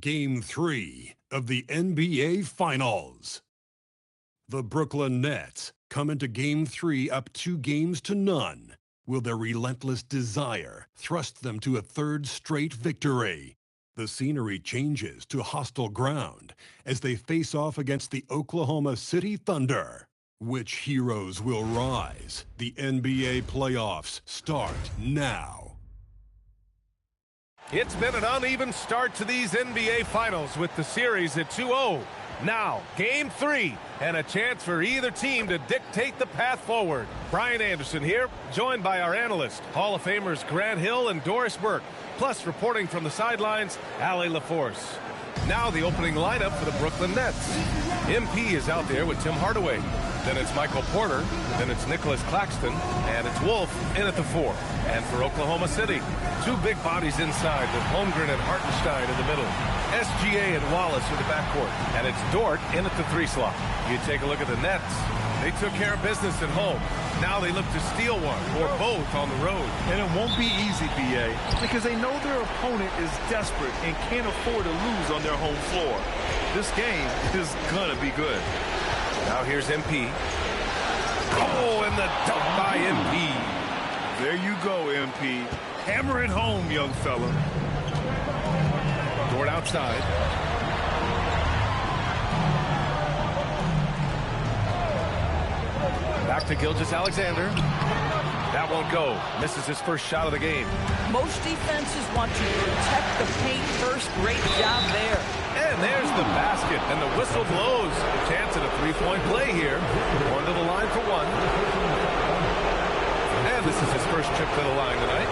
Game 3 of the NBA Finals. The Brooklyn Nets come into Game 3 up 2-0. Will their relentless desire thrust them to a third straight victory? The scenery changes to hostile ground as they face off against the Oklahoma City Thunder. Which heroes will rise? The NBA playoffs start now. It's been an uneven start to these NBA Finals with the series at 2-0. Now, Game 3, and a chance for either team to dictate the path forward. Brian Anderson here, joined by our analysts, Hall of Famers Grant Hill and Doris Burke, plus reporting from the sidelines, Allie LaForce. Now the opening lineup for the Brooklyn Nets. MP is out there with Tim Hardaway. Then it's Michael Porter. Then it's Nicholas Claxton. And it's Wolf in at the 4. And for Oklahoma City, two big bodies inside with Holmgren and Hartenstein in the middle. SGA and Wallace in the backcourt. And it's Dort in at the 3 slot. You take a look at the Nets. They took care of business at home. Now they look to steal one or both on the road. And it won't be easy, B.A., because they know their opponent is desperate and can't afford to lose on their home floor. This game is going to be good. Now here's MP. Oh, and the dunk by MP. There you go, MP. Hammer it home, young fella. Dort outside. Back to Gilgeous-Alexander. That won't go. Misses his first shot of the game. Most defenses want to protect the paint first. Great job there. And there's the basket, and the whistle blows. Chance at a three-point play here. One to the line for one. And this is his first trip to the line tonight.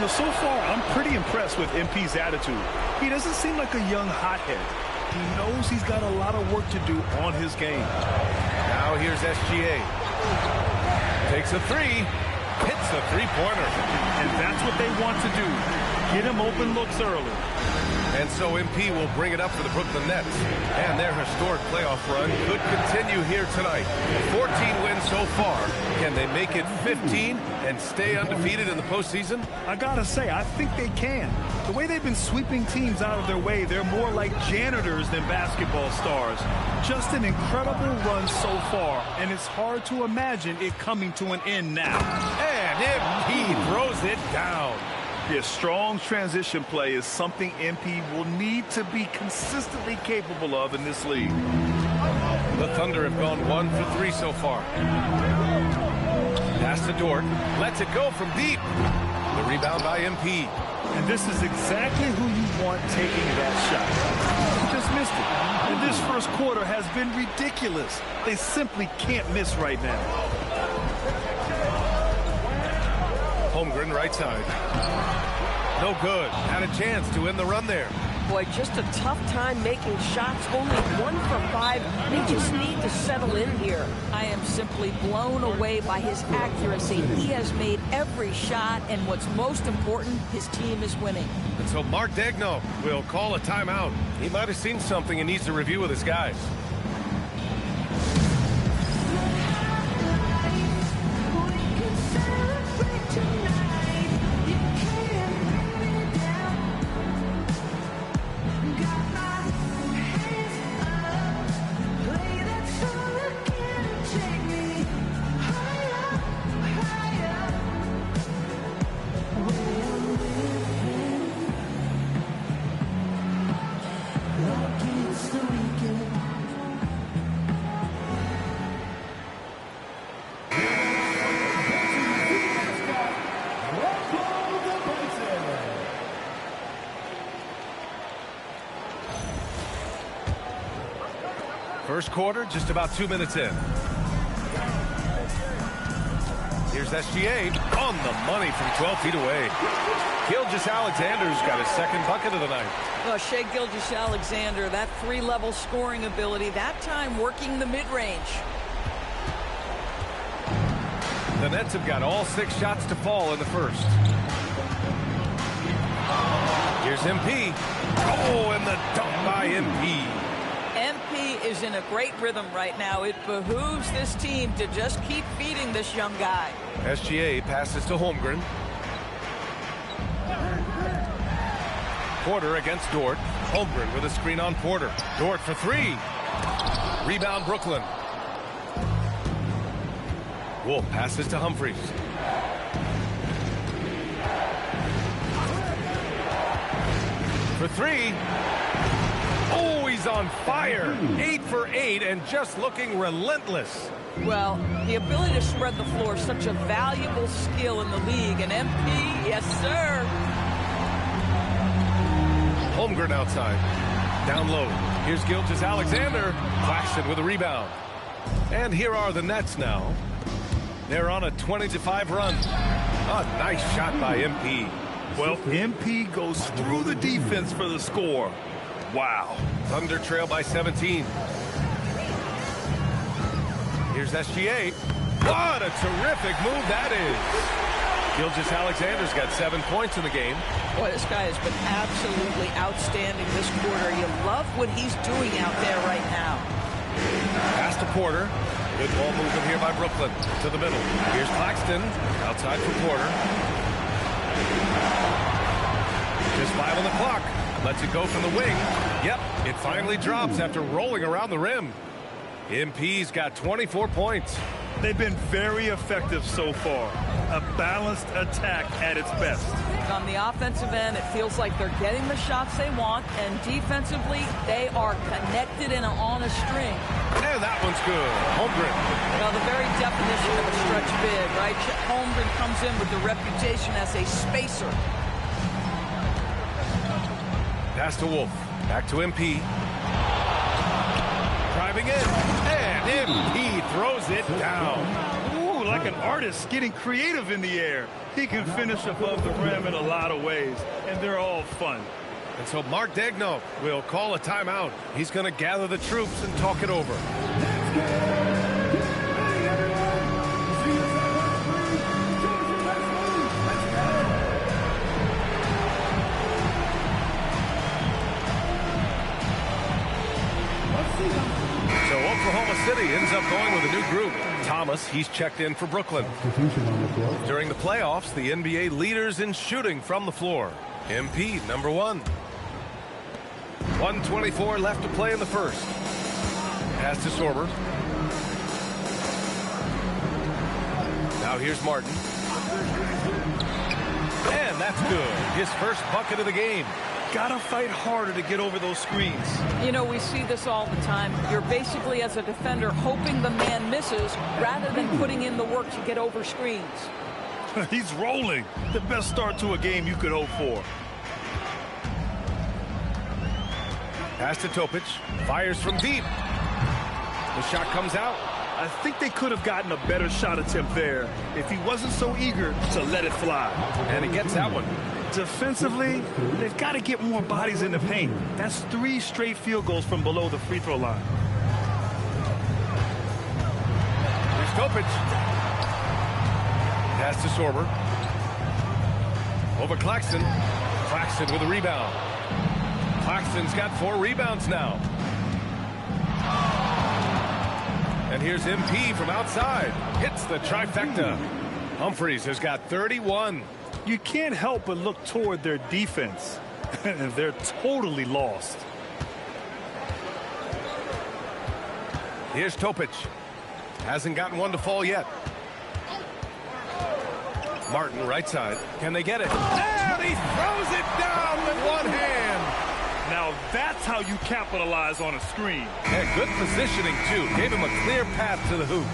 So far, I'm pretty impressed with MP's attitude. He doesn't seem like a young hothead. He knows he's got a lot of work to do on his game. Now here's SGA. Takes a three. Hits a three-pointer. And that's what they want to do. Get him open looks early. And so MP will bring it up for the Brooklyn Nets. And their historic playoff run could continue here tonight. 14 wins so far. Can they make it 15 and stay undefeated in the postseason? I gotta say, I think they can. The way they've been sweeping teams out of their way, they're more like janitors than basketball stars. Just an incredible run so far, and it's hard to imagine it coming to an end now. And MP throws it down. His strong transition play is something MP will need to be consistently capable of in this league. The Thunder have gone 1 for 3 so far. Pass to Dort. Lets it go from deep. The rebound by MP. And this is exactly who you want taking that shot. He just missed it. And this first quarter has been ridiculous. They simply can't miss right now. Holmgren right side. No good. Had a chance to end the run there. Boy, just a tough time making shots. Only 1 for 5. They just need to settle in here. I am simply blown away by his accuracy. He has made every shot, and what's most important, his team is winning. And so Mark Daigneault will call a timeout. He might have seen something and needs to review with his guys. First quarter, just about 2 minutes in. Here's SGA on the money from 12 feet away. Gilgeous-Alexander's got his second bucket of the night. Well, Shai Gilgeous-Alexander, that three-level scoring ability, that time working the mid-range. The Nets have got all 6 shots to fall in the first. MP. Oh, and the dunk by MP. MP is in a great rhythm right now. It behooves this team to just keep feeding this young guy. SGA passes to Holmgren. Porter against Dort. Holmgren with a screen on Porter. Dort for three. Rebound Brooklyn. Wolf passes to Humphries. For three. Oh, he's on fire. 8 for 8 and just looking relentless. Well, the ability to spread the floor is such a valuable skill in the league. And MP, yes, sir. Holmgren outside. Down low. Here's Gilgeous-Alexander. Claxton with a rebound. And here are the Nets now. They're on a 20-5 run. A nice shot by MP. Well, MP goes through the defense for the score. Wow. Thunder trail by 17. Here's SGA. What a terrific move that is. Gilgeous-Alexander's got 7 points in the game. Boy, this guy has been absolutely outstanding this quarter. You love what he's doing out there right now. Pass to Porter. Good ball movement here by Brooklyn. To the middle. Here's Claxton. Outside for Porter. Just 5 on the clock. Lets it go from the wing. Yep, it finally drops after rolling around the rim. MP's got 24 points. They've been very effective so far. A balanced attack at its best. On the offensive end, it feels like they're getting the shots they want, and defensively, they are connected and on a string. And that one's good. Holmgren. Well, the very definition of a stretch big, right? Holmgren comes in with the reputation as a spacer. Pass to Wolf. Back to MP. Driving in. And MP throws it down. Ooh, like an artist getting creative in the air. He can finish above the rim in a lot of ways, and they're all fun. And so Mark Daigneault will call a timeout. He's going to gather the troops and talk it over. So Oklahoma City ends up going with a new group. Thomas, he's checked in for Brooklyn. During the playoffs, the NBA leaders in shooting from the floor. MP, number 1. 1:24 left to play in the first. Pass to Sorber. Now here's Martin. And that's good. His first bucket of the game. Gotta fight harder to get over those screens. You know, we see this all the time. You're basically, as a defender, hoping the man misses rather than putting in the work to get over screens. He's rolling. The best start to a game you could hope for. Pass to Topic. Fires from deep. The shot comes out. I think they could have gotten a better shot attempt there if he wasn't so eager to let it fly. And he gets that one. Defensively, they've got to get more bodies in the paint. That's 3 straight field goals from below the free throw line. Here's Topic. Pass to Sorber. Over Claxton. Claxton with a rebound. Claxton's got 4 rebounds now. And here's MP from outside. Hits the trifecta. Humphries has got 31. You can't help but look toward their defense. They're totally lost. Here's Topic. Hasn't gotten one to fall yet. Martin, right side. Can they get it? And he throws it down with one hand. Now that's how you capitalize on a screen. And good positioning, too. Gave him a clear path to the hoop.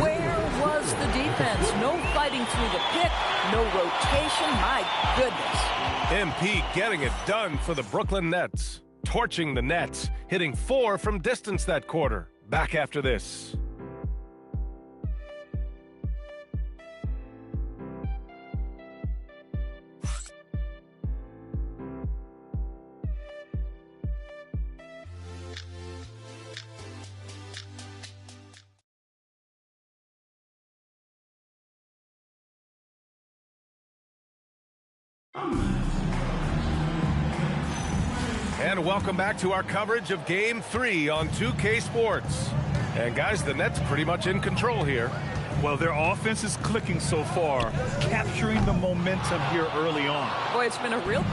Where was the defense? No fighting through the pick, no rotation. My goodness. MP getting it done for the Brooklyn Nets. Torching the Nets, hitting 4 from distance that quarter. Back after this. And welcome back to our coverage of Game 3 on 2K Sports. And guys, the Nets pretty much in control here. Well, their offense is clicking so far, capturing the momentum here early on. Boy, it's been a real...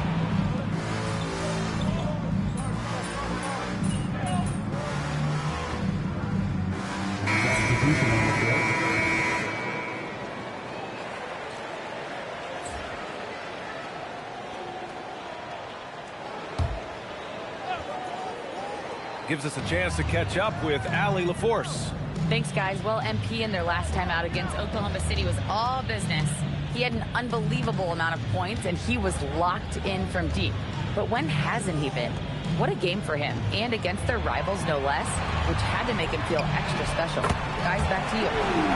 Gives us a chance to catch up with Allie LaForce. Thanks, guys. Well, MP in their last time out against Oklahoma City was all business. He had an unbelievable amount of points, and he was locked in from deep. But when hasn't he been? What a game for him, and against their rivals, no less, which had to make him feel extra special. Guys, back to you.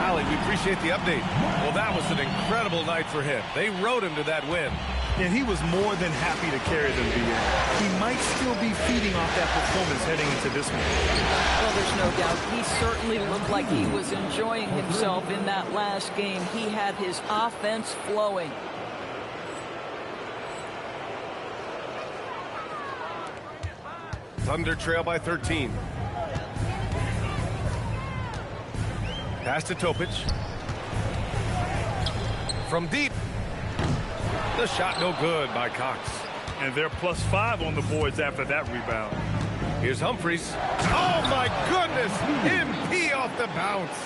Allie, we appreciate the update. Well, that was an incredible night for him. They rode him to that win. And he was more than happy to carry them, BA. He might still be feeding off that performance heading into this one. Well, there's no doubt. He certainly looked like he was enjoying himself in that last game. He had his offense flowing. Thunder trail by 13. Pass to Topic. From deep. The shot no good by Cox. And they're +5 on the boards after that rebound. Here's Humphries. Oh, my goodness! MP off the bounce.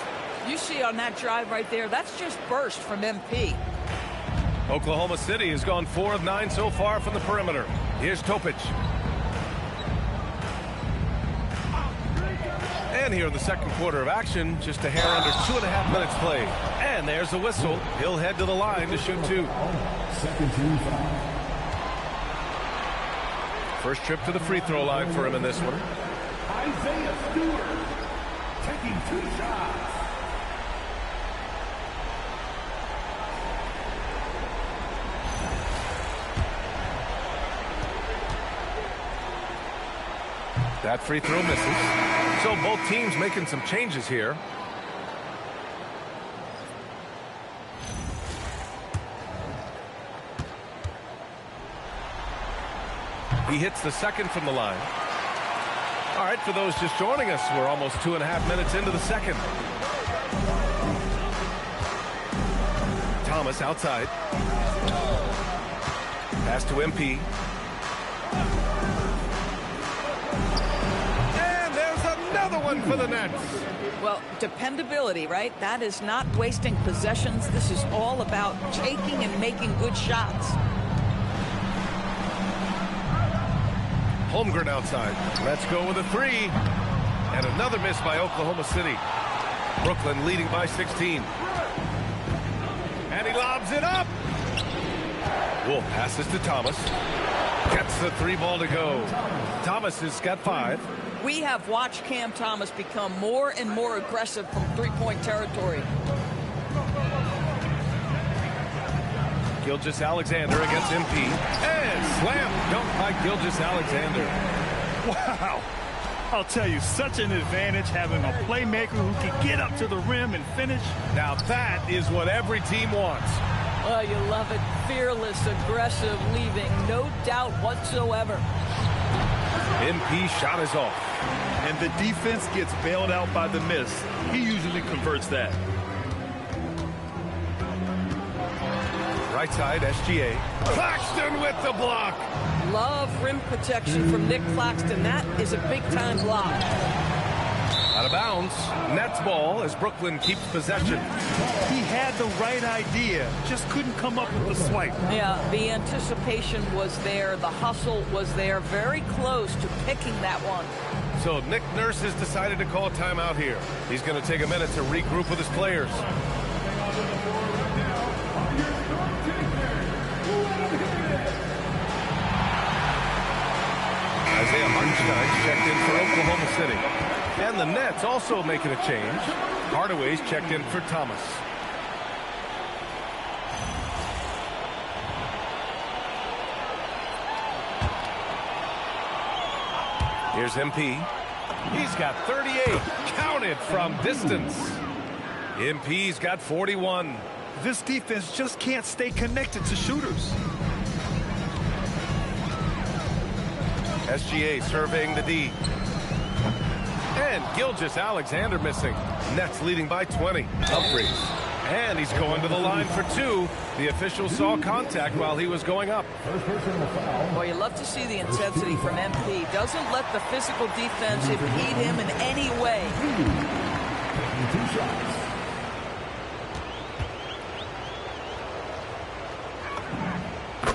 You see on that drive right there, that's just burst from MP. Oklahoma City has gone 4 of 9 so far from the perimeter. Here's Topic. And here in the second quarter of action, just a hair under 2.5 minutes played. And there's the whistle. He'll head to the line to shoot 2. First trip to the free throw line for him in this one. Isaiah Stewart taking 2 shots. That free throw misses. So both teams making some changes here. He hits the second from the line. All right, for those just joining us, we're almost 2.5 minutes into the second. Thomas outside. Pass to MP. Another one for the Nets. Well, dependability, right? That is not wasting possessions. This is all about taking and making good shots. Holmgren outside. Let's go with a 3. And another miss by Oklahoma City. Brooklyn leading by 16. And he lobs it up. Wolf passes to Thomas. Gets the 3 ball to go. Thomas has got 5. We have watched Cam Thomas become more and more aggressive from three-point territory. Gilgeous-Alexander against MP. And slam dunk by Gilgeous-Alexander. Wow. I'll tell you, such an advantage having a playmaker who can get up to the rim and finish. Now that is what every team wants. Oh, you love it. Fearless, aggressive, leaving no doubt whatsoever. MP shot is off. And the defense gets bailed out by the miss. He usually converts that. Right side, SGA. Claxton with the block. Love rim protection from Nick Claxton. That is a big-time block. Out of bounds. Nets ball as Brooklyn keeps possession. He had the right idea, just couldn't come up with the swipe. Yeah, the anticipation was there. The hustle was there. Very close to picking that one. So Nick Nurse has decided to call a timeout here. He's going to take a minute to regroup with his players. Isaiah Hartenstein checked in for Oklahoma City. And the Nets also making a change. Hardaway's checked in for Thomas. Here's MP. He's got 38. Counted from distance. MP's got 41. This defense just can't stay connected to shooters. SGA surveying the D. And Gilgeous-Alexander missing. Nets leading by 20. Humphries. And he's going to the line for two. The official saw contact while he was going up. Well, you love to see the intensity from MP. Doesn't let the physical defense impede him in any way.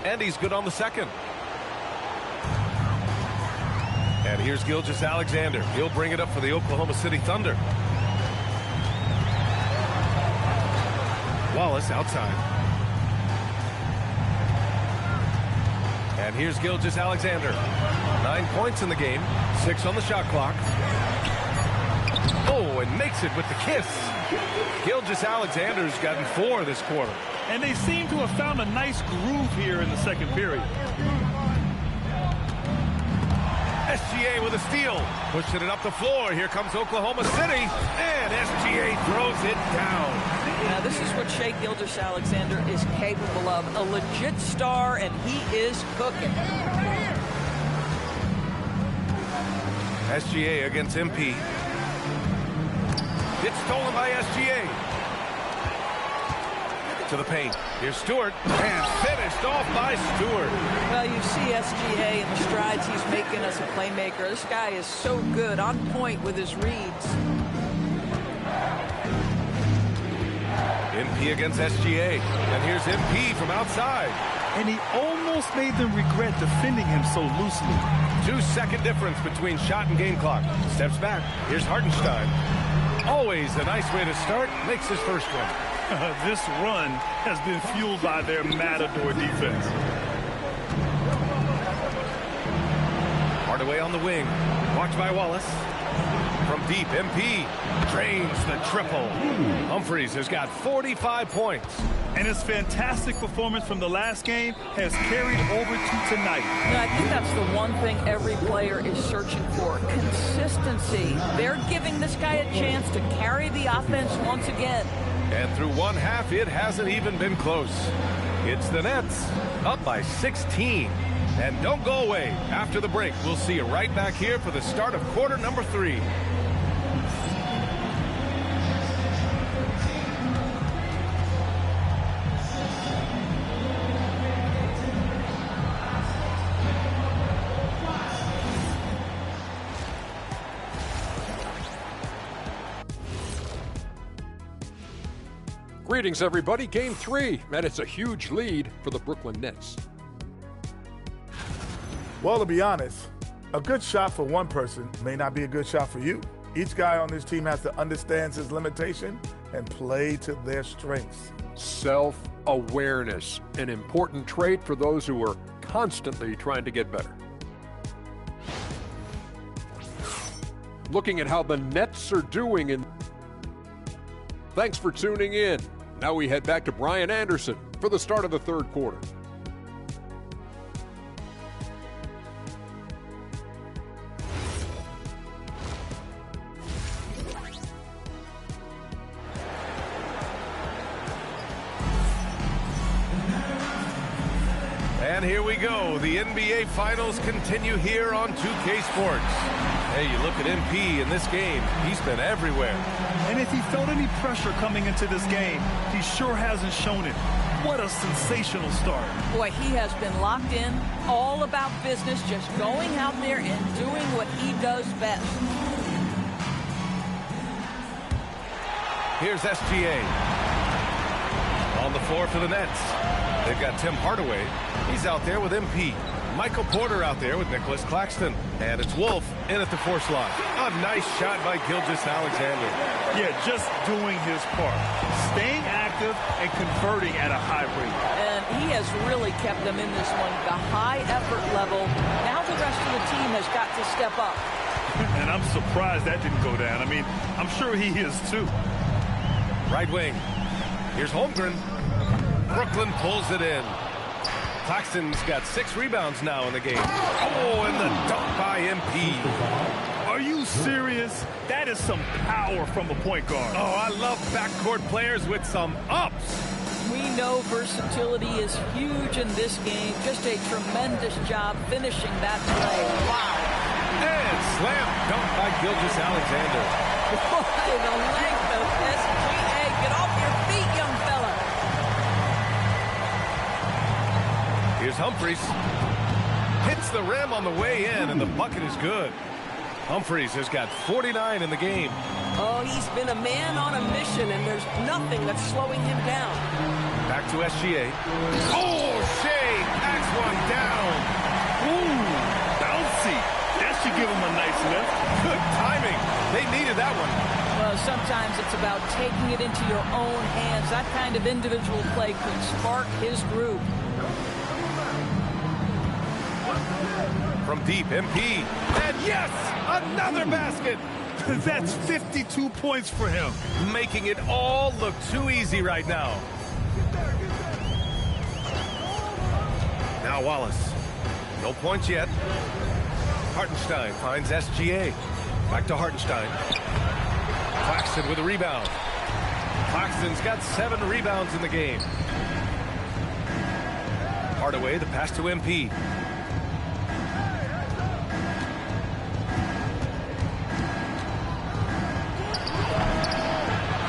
And he's good on the second. And here's Gilgeous-Alexander. He'll bring it up for the Oklahoma City Thunder. Wallace outside. And here's Gilgeous-Alexander. 9 points in the game. 6 on the shot clock. Oh, and makes it with the kiss. Gilgeous-Alexander's gotten 4 this quarter. And they seem to have found a nice groove here in the second period. SGA with a steal. Pushing it up the floor. Here comes Oklahoma City. And SGA throws it down. Now, this is what Shai Gilgeous-Alexander is capable of. A legit star, and he is cooking. SGA against MP. It's stolen by SGA. To the paint. Here's Stewart. And finished off by Stewart. Well, you see SGA and the strides he's making as a playmaker. This guy is so good, on point with his reads. MP against SGA. And here's MP from outside. And he almost made them regret defending him so loosely. 2-second difference between shot and game clock. Steps back. Here's Hartenstein. Always a nice way to start. Makes his first one. This run has been fueled by their matador defense. Hardaway on the wing. Watched by Wallace. From deep, MP drains the triple. Humphries has got 45 points. And his fantastic performance from the last game has carried over to tonight. I think that's the one thing every player is searching for, consistency. They're giving this guy a chance to carry the offense once again. And through one half, it hasn't even been close. It's the Nets up by 16. And don't go away. After the break, we'll see you right back here for the start of quarter number 3. Greetings, everybody. Game 3, and it's a huge lead for the Brooklyn Nets. Well, to be honest, a good shot for one person may not be a good shot for you. Each guy on this team has to understand his limitation and play to their strengths. Self-awareness, an important trait for those who are constantly trying to get better. Looking at how the Nets are doing in... Thanks for tuning in. Now we head back to Brian Anderson for the start of the third quarter. And here we go. The NBA Finals continue here on 2K Sports. Hey, you look at MP in this game. He's been everywhere. And if he felt any pressure coming into this game, he sure hasn't shown it. What a sensational start. Boy, he has been locked in, all about business, just going out there and doing what he does best. Here's SGA. On the floor for the Nets. They've got Tim Hardaway. He's out there with MP. Michael Porter out there with Nicholas Claxton. And it's Wolf in at the 4 slot. A nice shot by Gilgeous-Alexander. Yeah, just doing his part. Staying active and converting at a high rate. And he has really kept them in this one. The high effort level. Now the rest of the team has got to step up. And I'm surprised that didn't go down. I mean, I'm sure he is too. Right wing. Here's Holmgren. Brooklyn pulls it in. Claxton's got 6 rebounds now in the game. Oh, and the dunk by MP. Are you serious? That is some power from a point guard. Oh, I love backcourt players with some ups. We know versatility is huge in this game. Just a tremendous job finishing that play. Wow. And slam dunk by Gilgeous-Alexander. Boy, the length of SGA. Get off your feet, young fella. Here's Humphries. Hits the rim on the way in, and the bucket is good. Humphries has got 49 in the game. Oh, he's been a man on a mission, and there's nothing that's slowing him down. Back to SGA. Oh, Shea packs one down. Ooh, bouncy. That should give him a nice lift. Good timing. They needed that one. Well, sometimes it's about taking it into your own hands. That kind of individual play could spark his group. From deep, MP. And yes, another basket. That's 52 points for him. Making it all look too easy right now. Now Wallace. No points yet. Hartenstein finds SGA. Back to Hartenstein. Claxton with a rebound. Claxton's got 7 rebounds in the game. Hardaway, the pass to MP.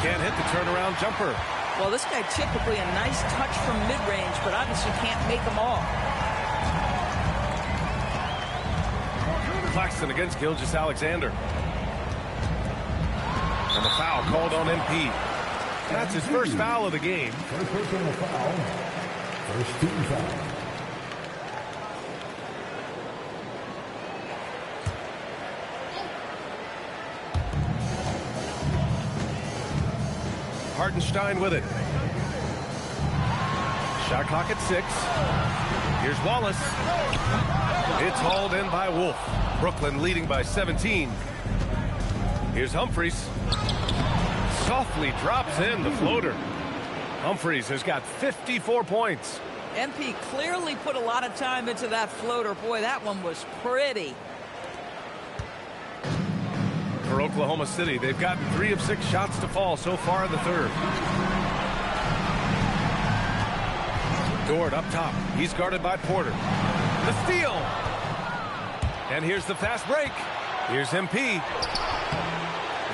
Can't hit the turnaround jumper. Well, this guy typically a nice touch from mid-range, but obviously can't make them all. Claxton against Gilgeous-Alexander. And the foul called on MP. That's his first foul of the game. First personal foul. First team foul. Hartenstein with it. Shot clock at 6. Here's Wallace. It's hauled in by Wolf. Brooklyn leading by 17. Here's Humphries. Softly drops in the floater. Humphries has got 54 points. MP clearly put a lot of time into that floater. Boy, that one was pretty. For Oklahoma City, they've gotten 3 of 6 shots to fall so far in the third. Dort up top. He's guarded by Porter. The steal. And here's the fast break. Here's MP.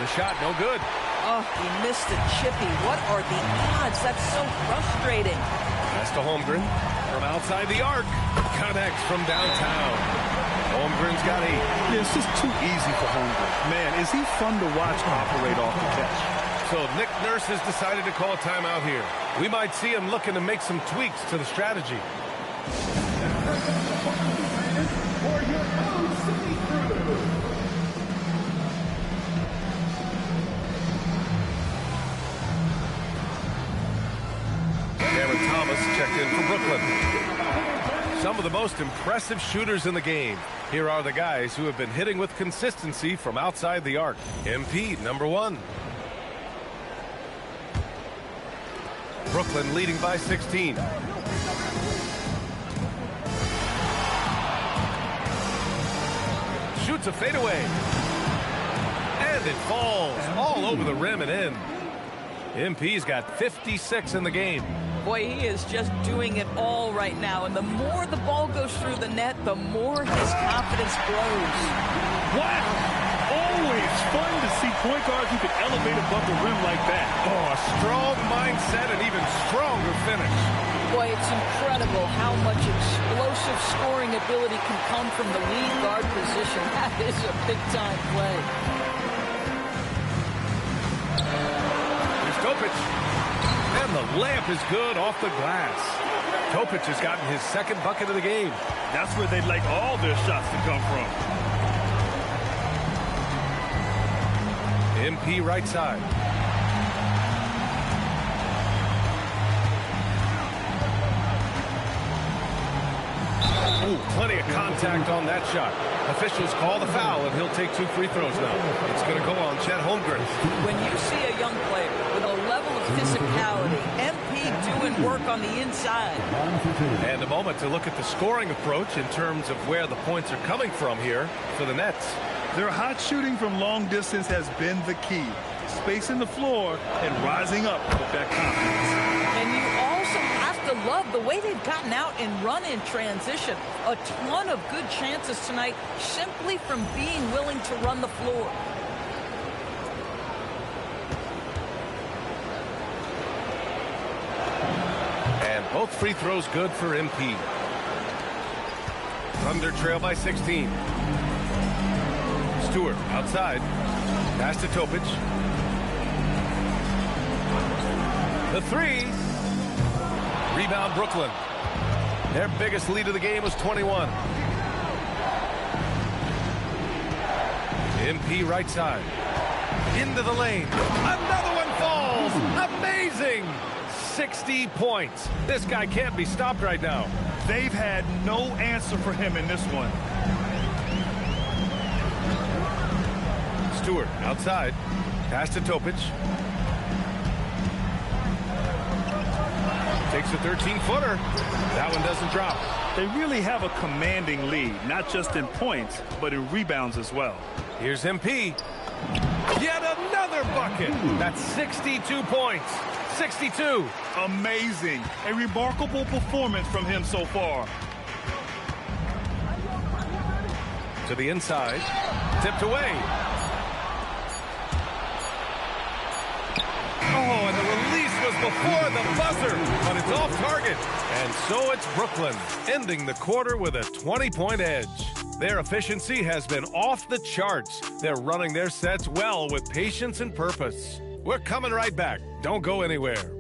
The shot, no good. Oh, he missed a chippy. What are the odds? That's so frustrating. Pass to Holmgren from outside the arc. Connects from downtown. Holmgren's got 8. Yeah, it's just too easy for Holmgren. Man, is he fun to watch operate off the catch. So Nick Nurse has decided to call a timeout here. We might see him looking to make some tweaks to the strategy. Cameron Thomas checked in for Brooklyn. Some of the most impressive shooters in the game. Here are the guys who have been hitting with consistency from outside the arc. MP, number 1. Brooklyn leading by 16. Shoots a fadeaway. And it falls all over the rim and in. MP's got 56 in the game. Boy, he is just doing it all right now. And the more the ball goes through the net, the more his confidence grows. Wow! Always fun to see point guards who can elevate above the rim like that. Oh, a strong mindset and even stronger finish. Boy, it's incredible how much explosive scoring ability can come from the lead guard position. That is a big-time play. Here's Topic. And the layup is good off the glass. Topic has gotten his 2nd bucket of the game. That's where they'd like all their shots to come from. MP right side. Ooh, plenty of contact on that shot. Officials call the foul, and he'll take 2 free throws now. It's going to go on Chet Holmgren. When you see a young player with a level of physicality, MP doing work on the inside. And a moment to look at the scoring approach in terms of where the points are coming from here for the Nets. Their hot shooting from long distance has been the key. Spacing the floor and rising up with that confidence. And you to love the way they've gotten out and run in transition. A ton of good chances tonight simply from being willing to run the floor. And both free throws good for MP. Thunder trail by 16. Stewart outside. Pass to Topic. The three. Rebound Brooklyn. Their biggest lead of the game was 21. MP right side. Into the lane. Another one falls. Amazing. 60 points. This guy can't be stopped right now. They've had no answer for him in this one. Stewart outside. Pass to Topic. Takes a 13-footer. That one doesn't drop. They really have a commanding lead, not just in points, but in rebounds as well. Here's MP. Yet another bucket. That's 62 points. 62. Amazing. A remarkable performance from him so far. To the inside. Tipped away. Oh, and the release was before the buzzer, but it's off target. And so it's Brooklyn, ending the quarter with a 20-point edge. Their efficiency has been off the charts. They're running their sets well with patience and purpose. We're coming right back. Don't go anywhere.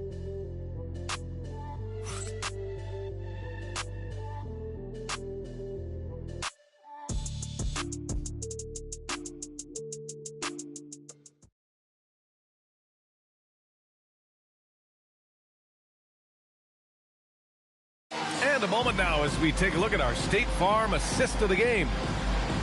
And a moment now as we take a look at our State Farm assist of the game.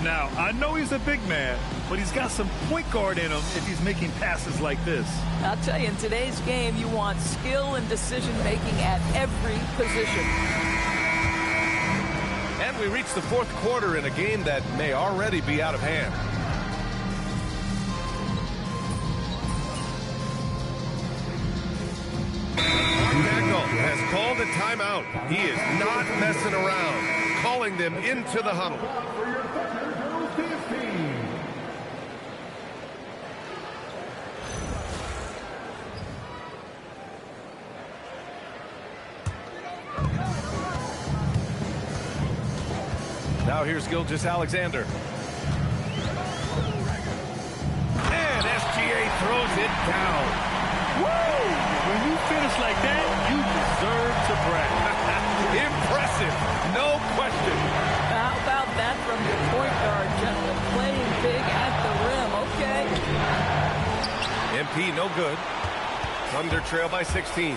Now, I know he's a big man, but he's got some point guard in him if he's making passes like this. I'll tell you, in today's game, you want skill and decision-making at every position. And we reach the fourth quarter in a game that may already be out of hand. Has called a timeout. He is not messing around, calling them into the huddle. Now here's Gilgeous-Alexander. And SGA throws it down. Woo! When you finish like that, you deserve to brag. Impressive, no question. How about that from your point guard, gentlemen? Playing big at the rim, okay? MP no good. Thunder trail by 16.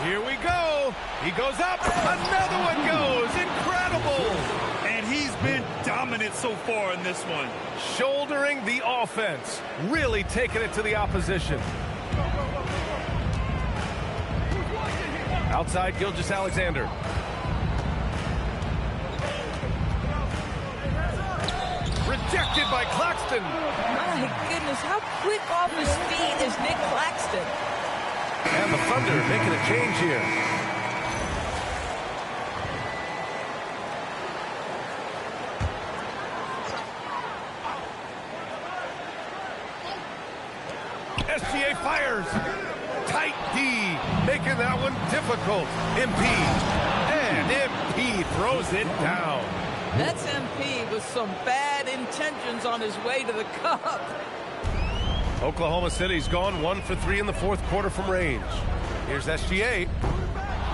Here we go. He goes up. Another one goes. Incredible. And he's been dominant so far in this one. Shouldering the offense. Really taking it to the opposition. Outside, Gilgeous-Alexander. Rejected by Claxton. My goodness, how quick off his feet is Nick Claxton. And the Thunder making a change here. SGA fires. Tight D, making that one difficult. MP. And MP throws it down. That's MP with some bad intentions on his way to the cup. Oklahoma City's gone 1 for 3 in the fourth quarter from range. Here's SGA.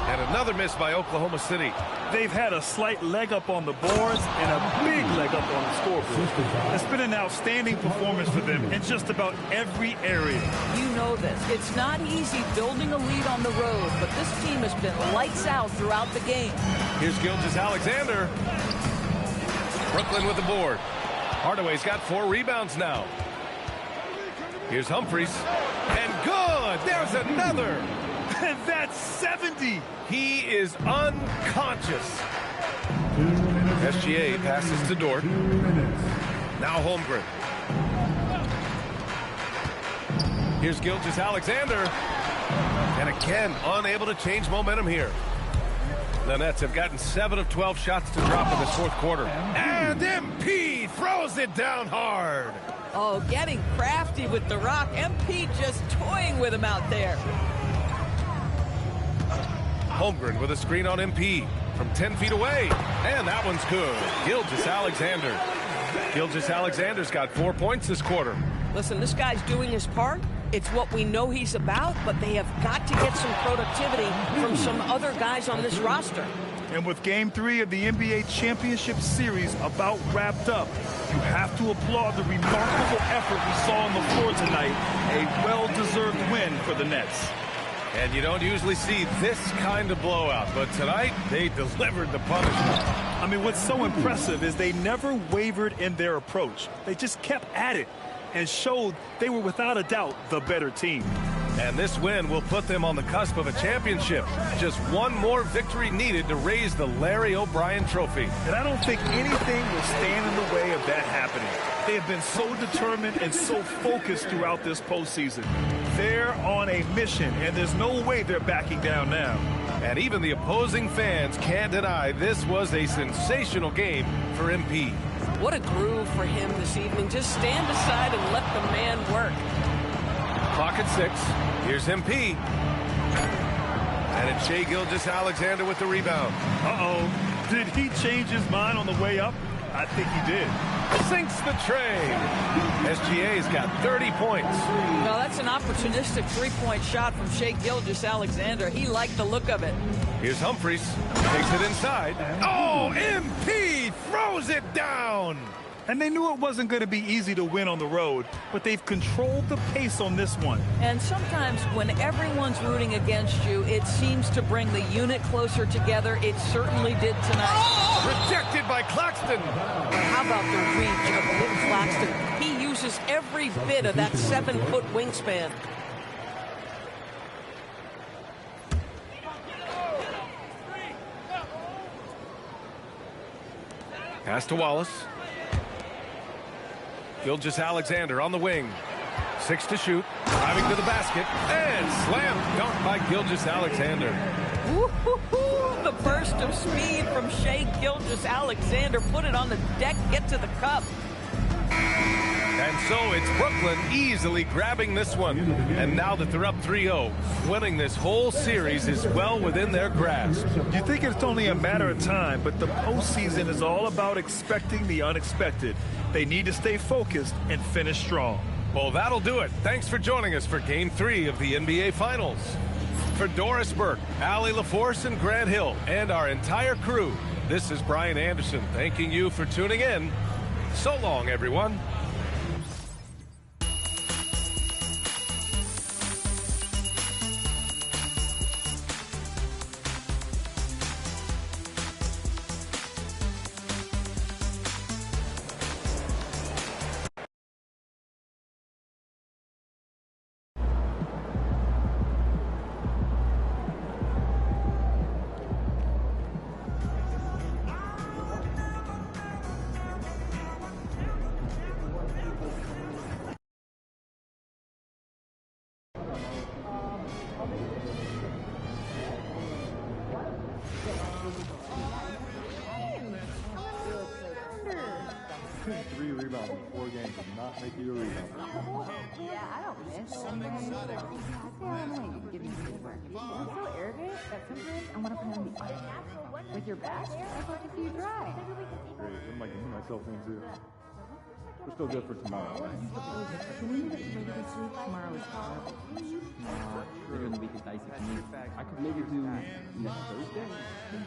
And another miss by Oklahoma City. They've had a slight leg up on the boards and a big leg up on the scoreboard. It's been an outstanding performance for them in just about every area. You know this. It's not easy building a lead on the road, but this team has been lights out throughout the game. Here's Gilgeous-Alexander. Brooklyn with the board. Hardaway's got 4 rebounds now. Here's Humphries. And good! There's another! And that's 70! He is unconscious. SGA passes to Dort. Now Holmgren. Here's Gilgeous-Alexander. And again, unable to change momentum here. The Nets have gotten 7 of 12 shots to drop in this fourth quarter. And MP throws it down hard. Oh, getting crafty with the rock. MP just toying with him out there. Holmgren with a screen on MP from 10 feet away. And that one's good. Gilgeous-Alexander. Gilgeous-Alexander's got 4 points this quarter. Listen, this guy's doing his part. It's what we know he's about, but they have got to get some productivity from some other guys on this roster. And with Game 3 of the NBA Championship Series about wrapped up, you have to applaud the remarkable effort we saw on the floor tonight. A well-deserved win for the Nets. And you don't usually see this kind of blowout, but tonight they delivered the punishment. I mean, what's so impressive is they never wavered in their approach. They just kept at it and showed they were without a doubt the better team. And this win will put them on the cusp of a championship. Just one more victory needed to raise the Larry O'Brien Trophy. And I don't think anything will stand in the way of that happening. They have been so determined and so focused throughout this postseason. They're on a mission, and there's no way they're backing down now. And even the opposing fans can't deny this was a sensational game for MP. What a groove for him this evening. Just stand aside and let the man work. Clock at 6. Here's MP. And it's Shai Gilgeous-Alexander with the rebound. Uh-oh. Did he change his mind on the way up? I think he did. Sinks the tray. SGA's got 30 points. Well, that's an opportunistic three-point shot from Shai Gilgeous-Alexander. He liked the look of it. Here's Humphries. Takes it inside. Oh, MP throws it down. And they knew it wasn't going to be easy to win on the road, but they've controlled the pace on this one. And sometimes when everyone's rooting against you, it seems to bring the unit closer together. It certainly did tonight. Rejected by Claxton. How about the reach of Nick Claxton? He uses every bit of that 7-foot wingspan. Pass to Wallace. Gilgeous-Alexander on the wing. 6 to shoot. Driving to the basket. And slam dunk by Gilgeous-Alexander. The burst of speed from Shai Gilgeous-Alexander. Put it on the deck, get to the cup. And so it's Brooklyn easily grabbing this one. And now that they're up 3-0, winning this whole series is well within their grasp. You think it's only a matter of time, but the postseason is all about expecting the unexpected. They need to stay focused and finish strong. Well, that'll do it. Thanks for joining us for Game 3 of the NBA Finals. For Doris Burke, Allie LaForce, and Grant Hill, and our entire crew, this is Brian Anderson thanking you for tuning in. So long, everyone. With your back? I'd like to see you try. Great. What am I getting myself into? We're still good for tomorrow, right? Can we move it later this week? Tomorrow is horrible. Nah, later in the week is dicey for me. I could maybe do next Thursday.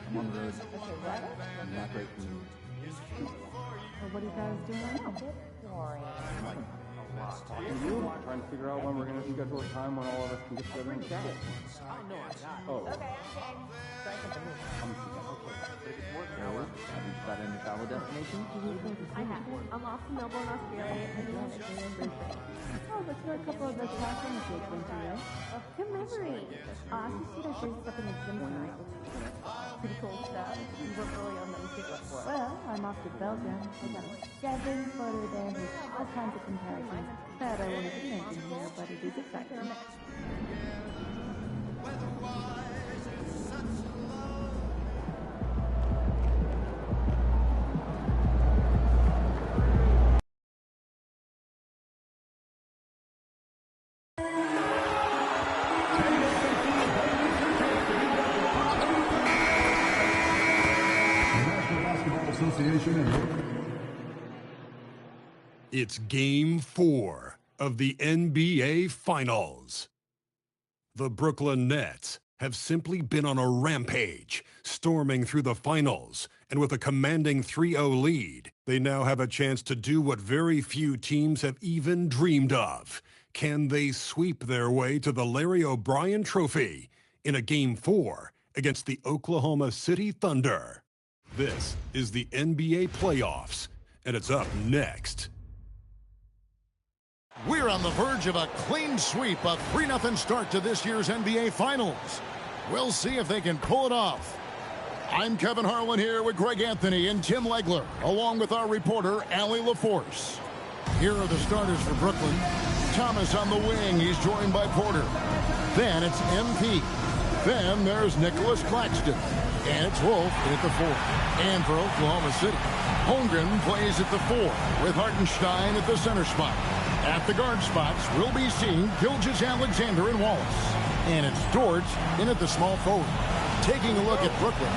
I'm on the road. Okay, what? Not great for me. Well, what are you guys doing right now? Boring. Talking to you, trying to figure out when we're going to schedule a time when all of us can get together and chat. Oh, no, I'm not. Oh. Okay, try something new. Have you decided on your travel destination? I have. I'm off to Melbourne, Australia, and then it's in Brisbane. Oh, let's go to a couple of the California kids went to, right? Good memory. I have to see their faces up in the gym tonight. Pretty cool stuff. You work early on them too. Well, I'm off to Belgium. I got a 7-footer there with all kinds of comparisons that I wanted to mention here, but it is exciting. It's Game 4 of the NBA Finals. The Brooklyn Nets have simply been on a rampage, storming through the finals, and with a commanding 3-0 lead, they now have a chance to do what very few teams have even dreamed of. Can they sweep their way to the Larry O'Brien Trophy in a Game 4 against the Oklahoma City Thunder? This is the NBA playoffs, and it's up next. We're on the verge of a clean sweep, a 3-0 start to this year's NBA Finals. We'll see if they can pull it off. I'm Kevin Harlan here with Greg Anthony and Tim Legler, along with our reporter, Allie LaForce. Here are the starters for Brooklyn. Thomas on the wing. He's joined by Porter. Then it's MP. Then there's Nicholas Claxton. And it's Wolf at the 4. And for Oklahoma City, Holmgren plays at the 4, with Hartenstein at the center spot. At the guard spots, we'll be seeing Gilgeous-Alexander and Wallace. And it's Dort in at the small forward. Taking a look at Brooklyn.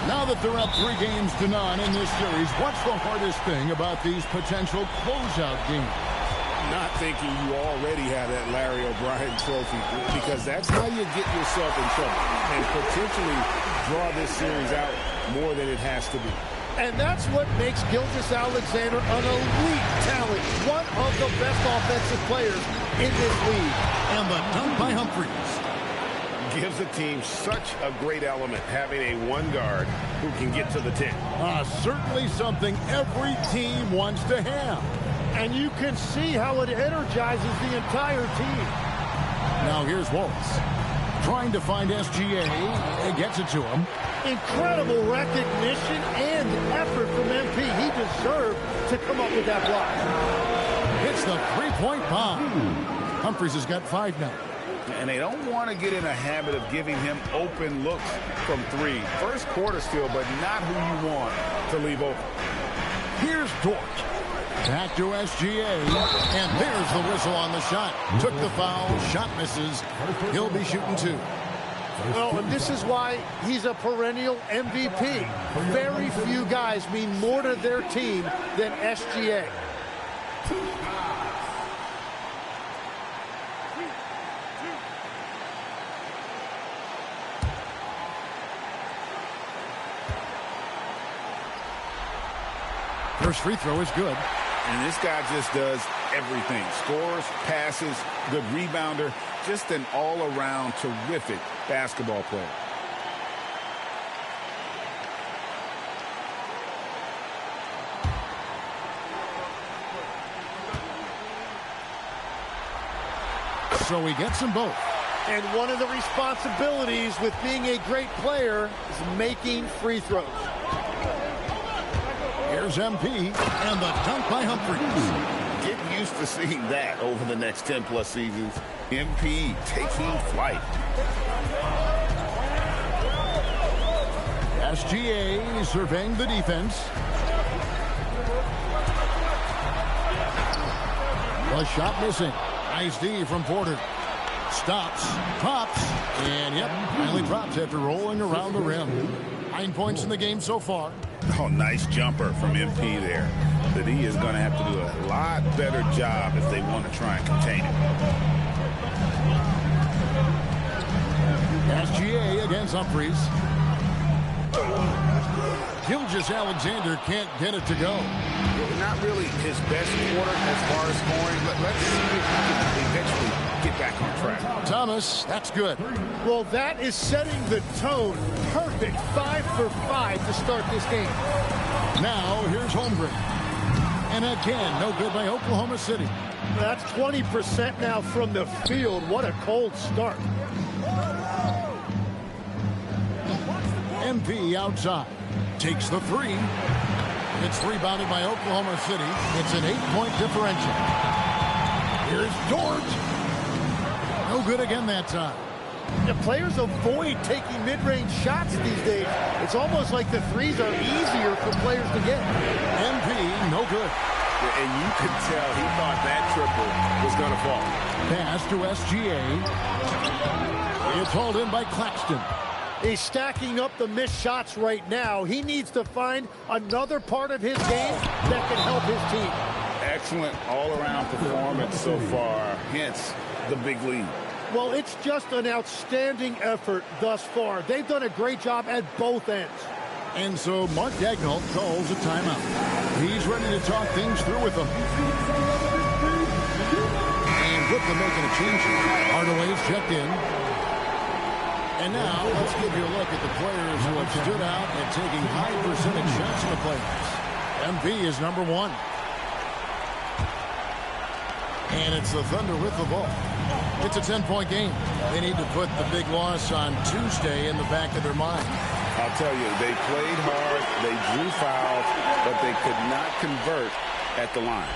Now that they're up 3-0 in this series, what's the hardest thing about these potential closeout games? Not thinking you already have that Larry O'Brien Trophy, because that's how you get yourself in trouble and potentially draw this series out more than it has to be. And that's what makes Gilgeous-Alexander an elite talent, one of the best offensive players in this league. And the dunk by Humphries gives a team such a great element, having a one guard who can get to the 10. Certainly something every team wants to have. And you can see how it energizes the entire team. Now here's Wallace. Trying to find SGA. He gets it to him. Incredible recognition and effort from MP. He deserved to come up with that block. It's the three-point bomb. Humphries has got 5 now. And they don't want to get in a habit of giving him open looks from 3. First quarter still, but not who you want to leave open. Here's Dort. Back to SGA. And there's the whistle on the shot. Took the foul. Shot misses. He'll be shooting 2. Well, and this is why he's a perennial MVP. Very few guys mean more to their team than SGA. First free throw is good. And this guy just does everything. Scores, passes, good rebounder. Just an all-around terrific basketball player. So he gets them both. And one of the responsibilities with being a great player is making free throws. Here's MP, and the dunk by Humphries. Get used to seeing that over the next 10-plus seasons. MP taking flight. SGA surveying the defense. The shot missing. Nice D from Porter. Stops, pops, and yep, finally drops after rolling around the rim. 9 points in the game so far. Oh, nice jumper from MP there. The D is going to have to do a lot better job if they want to try and contain it. SGA against Humphries. Gilgeous-Alexander can't get it to go. Not really his best quarter as far as scoring, but let's see if he can eventually get back on track. Thomas, that's good. Well, that is setting the tone. Perfect 5 for 5 to start this game. Now, here's Holmgren. And again, no good by Oklahoma City. That's 20% now from the field. What a cold start. MP outside. Takes the 3. It's rebounded by Oklahoma City. It's an 8-point differential. Here's Dort. No good again that time. The players avoid taking mid-range shots these days. It's almost like the threes are easier for players to get. MP, no good. And you could tell he thought that triple was going to fall. Pass to SGA. It's hauled in by Claxton. He's stacking up the missed shots right now. He needs to find another part of his game that can help his team. Excellent all-around performance so far, hence the big lead. Well, it's just an outstanding effort thus far. They've done a great job at both ends. And so Mark Daigneault calls a timeout. He's ready to talk things through with them. And Brooklyn making a change. Hardaway's checked in. And now let's give you a look at the players who have stood out and taking high percentage shots in the playoffs. MP is number 1. And it's the Thunder with the ball. It's a 10-point game. They need to put the big loss on Tuesday in the back of their mind. I'll tell you, they played hard, they drew fouls, but they could not convert at the line.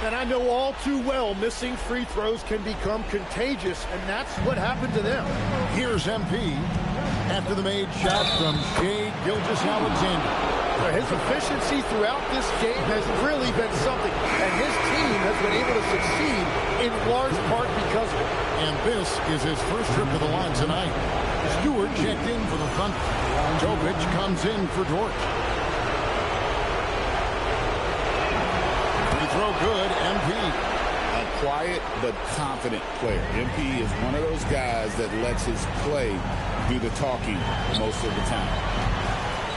And I know all too well missing free throws can become contagious, and that's what happened to them. Here's MP after the made shot from Shai Gilgeous-Alexander. His efficiency throughout this game has really been something, and his team has been able to succeed in large part because of it. And this is his first trip to the line tonight. Stewart checked in for the Thunder. Jovic comes in for Dort. Free throw good, MP. A quiet but confident player. MP is one of those guys that lets his play do the talking most of the time.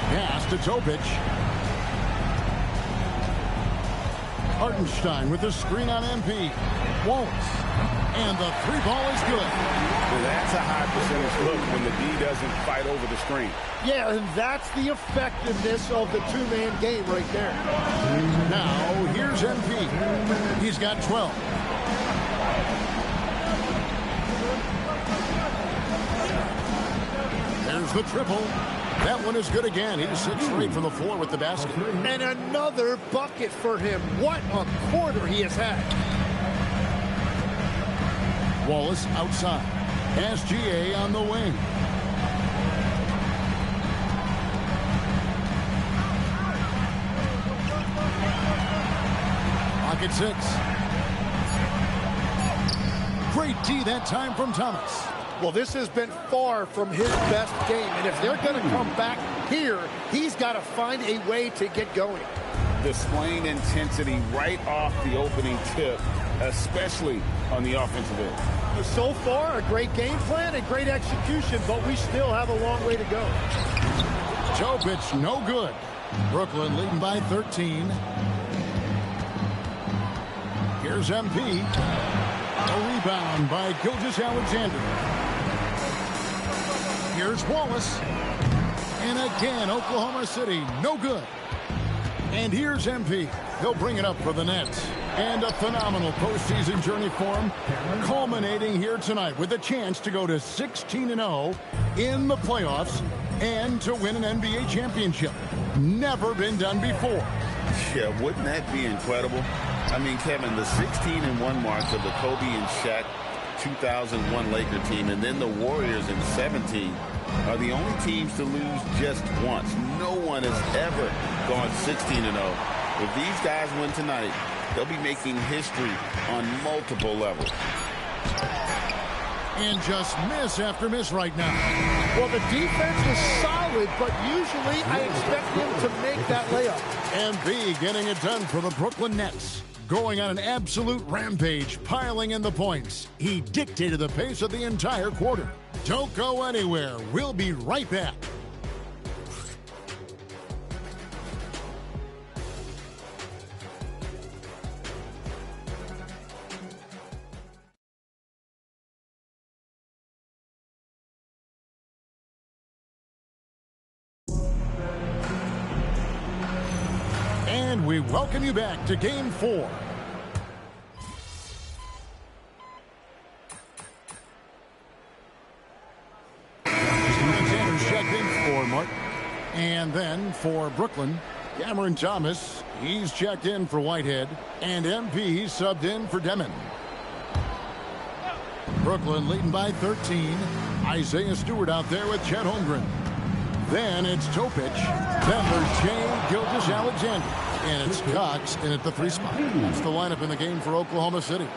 Pass to Topic. Hartenstein with the screen on MP. Wallace. And the 3-ball is good. Well, that's a high percentage look when the D doesn't fight over the screen. Yeah, and that's the effectiveness of the two-man game right there. Now, here's MP. He's got 12. There's the triple. That one is good again. He sits straight from the floor with the basket. And another bucket for him. What a quarter he has had. Wallace outside. SGA on the wing. Pocket 6. Great D that time from Thomas. Well, this has been far from his best game, and if they're going to come back here, he's got to find a way to get going. Displaying intensity right off the opening tip, especially on the offensive end. So far, a great game plan and great execution, but we still have a long way to go. Jovic, no good. Brooklyn leading by 13. Here's MP. A rebound by Gilgeous-Alexander. Here's Wallace. And again, Oklahoma City, no good. And here's MP. He'll bring it up for the Nets. And a phenomenal postseason journey for him, culminating here tonight with a chance to go to 16-0 in the playoffs and to win an NBA championship. Never been done before. Yeah, wouldn't that be incredible? I mean, Kevin, the 16-1 marks of the Kobe and Shaq 2001 Laker team, and then the Warriors in 17 are the only teams to lose just once. No one has ever gone 16-0. If these guys win tonight, they'll be making history on multiple levels. And just miss after miss right now. Well, the defense is solid, but usually I expect him to make that layup. MP getting it done for the Brooklyn Nets. Going on an absolute rampage, piling in the points. He dictated the pace of the entire quarter. Don't go anywhere. We'll be right back. And we welcome you back to Game 4. Alexander's checked in for Mark. And then for Brooklyn, Cameron Thomas, he's checked in for Whitehead. And MP subbed in for Demon. Brooklyn leading by 13. Isaiah Stewart out there with Chet Holmgren. Then it's Topic. Then there's Shai Gilgeous-Alexander. And it's Cox in at the 3 spot. That's the lineup in the game for Oklahoma City.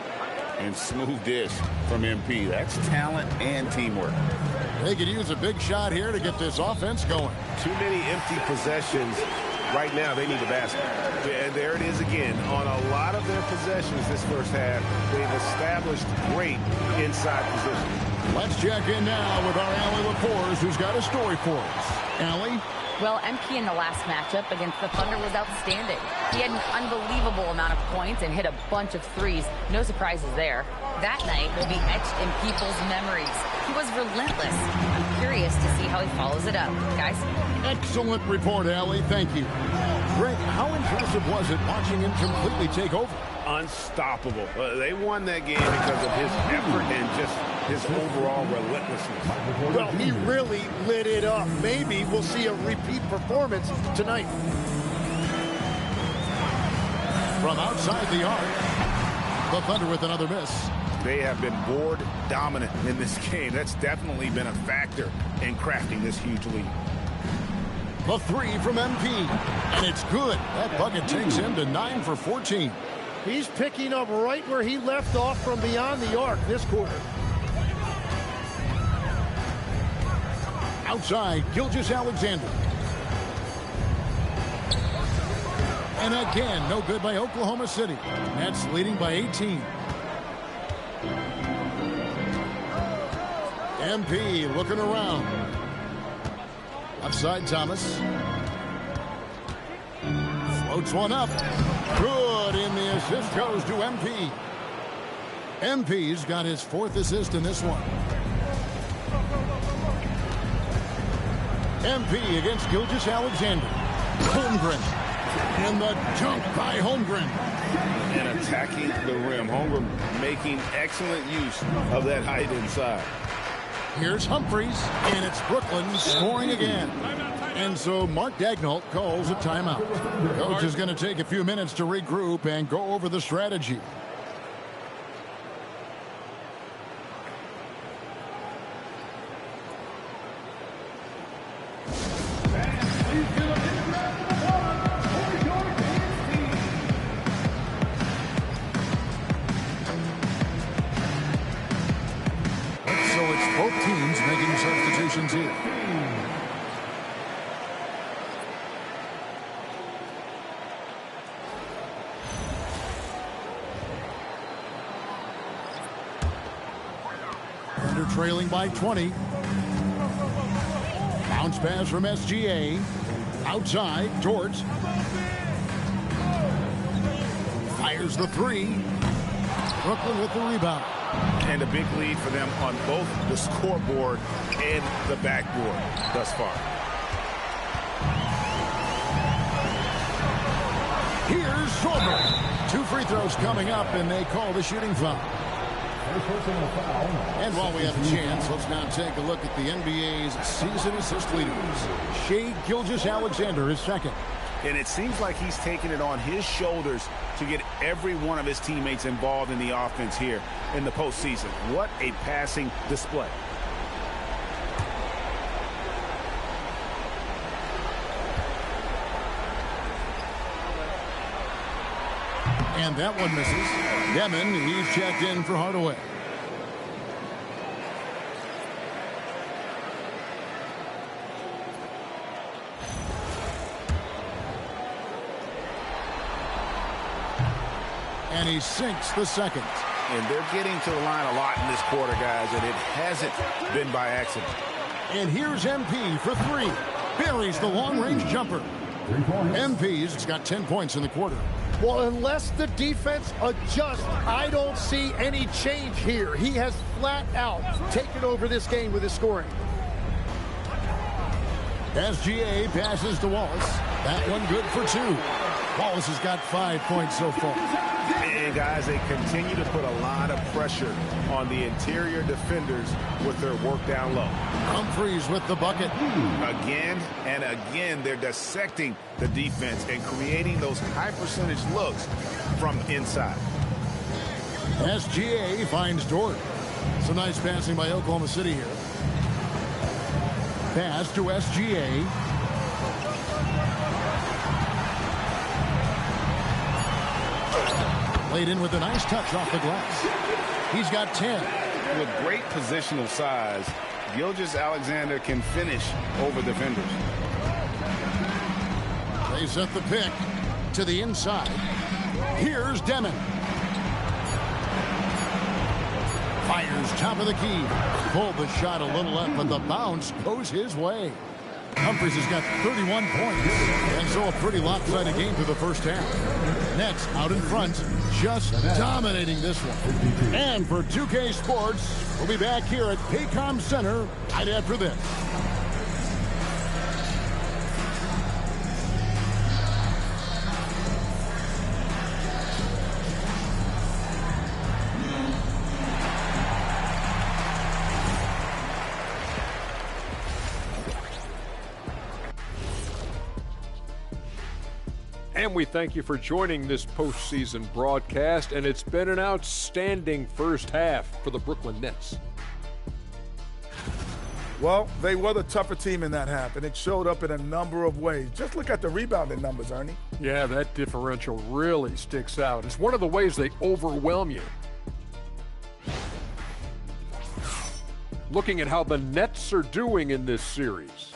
And smooth dish from MP. That's talent and teamwork. They could use a big shot here to get this offense going. Too many empty possessions. Right now, they need a basket. And there it is again. On a lot of their possessions this first half, they've established great inside position. Let's check in now with our Allie LaForce, who's got a story for us. Allie? Well, MP in the last matchup against the Thunder was outstanding. He had an unbelievable amount of points and hit a bunch of threes. No surprises there. That night will be etched in people's memories. He was relentless. I'm curious to see how he follows it up. Guys? Excellent report, Allie. Thank you. Greg, how impressive was it watching him completely take over? Unstoppable. They won that game because of his effort and just his overall relentlessness. Well, he really lit it up. Maybe we'll see a repeat performance tonight. From outside the arc, the Thunder with another miss. They have been board dominant in this game. That's definitely been a factor in crafting this huge lead. The 3 from MP, and it's good. That bucket takes him to 9 for 14. He's picking up right where he left off from beyond the arc this quarter. Outside, Gilgeous-Alexander. And again, no good by Oklahoma City. Nets leading by 18. MP looking around. Outside Thomas. Floats one up. Good, and the assist goes to MP. MP's got his 4th assist in this one. MP against Gilgeous-Alexander. Holmgren. And the dunk by Holmgren. And attacking the rim. Holmgren making excellent use of that height inside. Here's Humphries, and it's Brooklyn scoring again. And so Mark Daigneault calls a timeout. Coach is going to take a few minutes to regroup and go over the strategy. So it's both teams making substitutions here. Thunder trailing by 20. Bounce pass from SGA. Outside, Dort. Fires the 3. Brooklyn with the rebound. And a big lead for them on both the scoreboard and the backboard thus far. Here's Sorber. 2 free throws coming up, and they call the shooting foul. And while we have a chance, let's now take a look at the NBA's season assist leaders. Shai Gilgeous-Alexander is 2nd. And it seems like he's taking it on his shoulders to get every one of his teammates involved in the offense here in the postseason. What a passing display. And that one misses. Demon, he's checked in for Hardaway. And he sinks the 2nd. And they're getting to the line a lot in this quarter, guys, and it hasn't been by accident. And here's MP for 3. Buries the long-range jumper. MP's got 10 points in the quarter. Well, unless the defense adjusts, I don't see any change here. He has flat out taken over this game with his scoring. SGA passes to Wallace. That one good for 2. Wallace has got 5 points so far. And guys, they continue to put a lot of pressure on the interior defenders with their work down low. Humphries with the bucket. Again and again, they're dissecting the defense and creating those high percentage looks from inside. SGA finds Dort. Some nice passing by Oklahoma City here. Pass to SGA. Laid in with a nice touch off the glass. He's got 10. With great positional size, Gilgeous-Alexander can finish over defenders. They set the pick to the inside. Here's Demon. Fires top of the key. Pulled the shot a little up, but the bounce goes his way. Humphries has got 31 points, and so a pretty lopsided game through the first half. Nets out in front, just dominating this one. And for 2K Sports, we'll be back here at Paycom Center right after this. And we thank you for joining this postseason broadcast, and it's been an outstanding first half for the Brooklyn Nets. Well, they were the tougher team in that half, and it showed up in a number of ways. Just look at the rebounding numbers, Ernie. Yeah, that differential really sticks out. It's one of the ways they overwhelm you. Looking at how the Nets are doing in this series.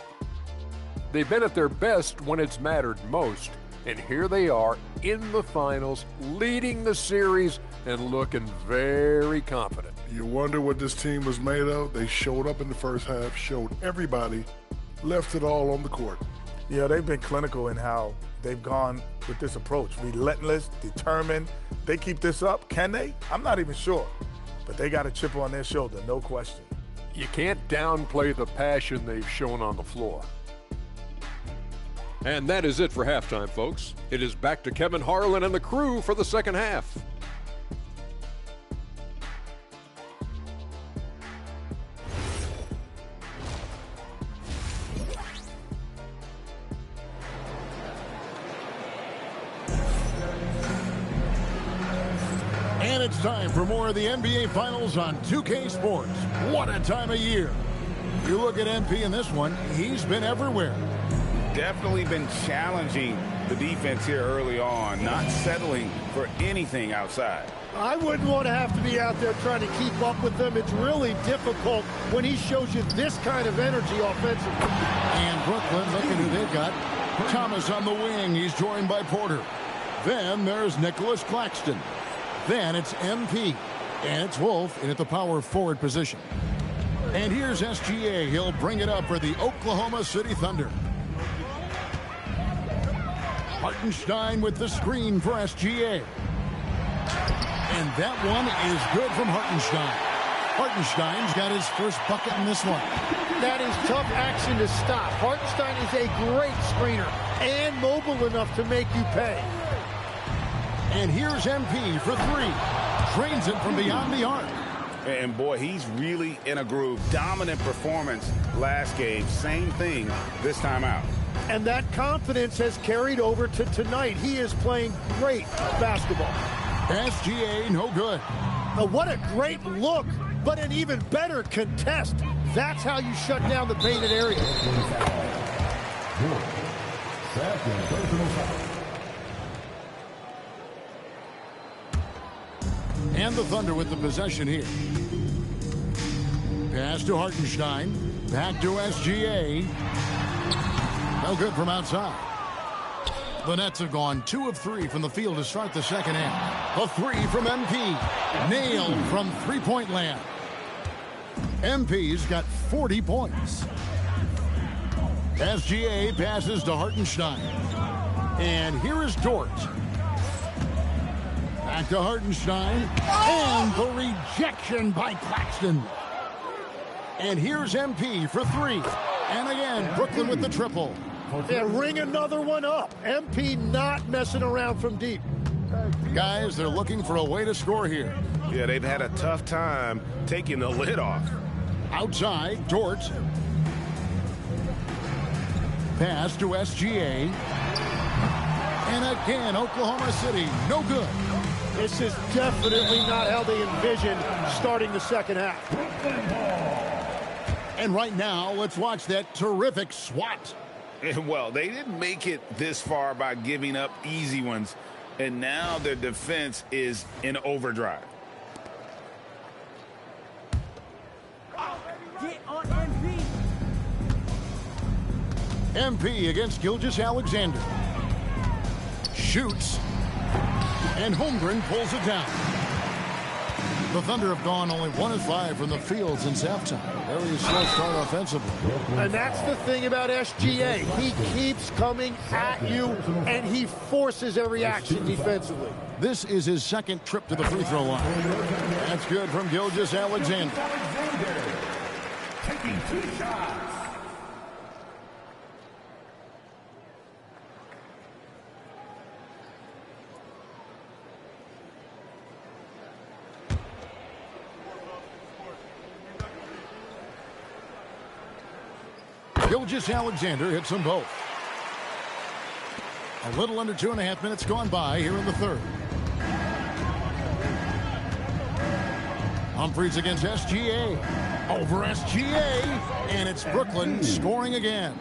They've been at their best when it's mattered most. And here they are in the finals, leading the series and looking very confident. You wonder what this team was made of. They showed up in the first half, showed everybody, left it all on the court. Yeah, they've been clinical in how they've gone with this approach. Relentless, determined. They keep this up. Can they? I'm not even sure. But they got a chip on their shoulder, no question. You can't downplay the passion they've shown on the floor. And that is it for halftime, folks. It is back to Kevin Harlan and the crew for the second half. And it's time for more of the NBA Finals on 2K Sports. What a time of year. You look at MP in this one, he's been everywhere. Definitely been challenging the defense here early on, not settling for anything outside. I wouldn't want to have to be out there trying to keep up with them. It's really difficult when he shows you this kind of energy offensively. And Brooklyn, looking who they've got. Thomas on the wing. He's joined by Porter. Then there's Nicholas Claxton. Then it's MP. And it's Wolf in at the power forward position. And here's SGA. He'll bring it up for the Oklahoma City Thunder. Hartenstein with the screen for SGA. And that one is good from Hartenstein. Hartenstein's got his first bucket in this one. That is tough action to stop. Hartenstein is a great screener and mobile enough to make you pay. And here's MP for three. Drains it from beyond the arc. And boy, he's really in a groove. Dominant performance last game. Same thing this time out. And that confidence has carried over to tonight. He is playing great basketball. SGA, no good. What a great look, but an even better contest. That's how you shut down the painted area. And the Thunder with the possession here. Pass to Hartenstein. Back to SGA. No good from outside. The Nets have gone 2 of 3 from the field to start the second half. A 3 from MP. Nailed from three-point land. MP's got 40 points. SGA passes to Hartenstein. And here is Dort. Back to Hartenstein. And the rejection by Claxton. And here's MP for 3. And again, Brooklyn with the triple. Yeah, ring another one up. MP not messing around from deep. Guys, they're looking for a way to score here. Yeah, they've had a tough time taking the lid off. Outside, Dort. Pass to SGA. And again, Oklahoma City, no good. This is definitely not how they envisioned starting the second half. And right now, let's watch that terrific swat. Well, they didn't make it this far by giving up easy ones. And now their defense is in overdrive. Get on MP. MP against Gilgeous-Alexander. Shoots. And Holmgren pulls it down. The Thunder have gone only 1 of 5 from the field since halftime. Very slow start offensively. And that's the thing about SGA. He keeps coming at you, and he forces every action defensively. This is his second trip to the free throw line. That's good from Gilgeous-Alexander. Taking 2 shots. Gilgeous-Alexander hits them both. A little under 2.5 minutes gone by here in the third. Humphries against SGA. Over SGA. And it's Brooklyn scoring again.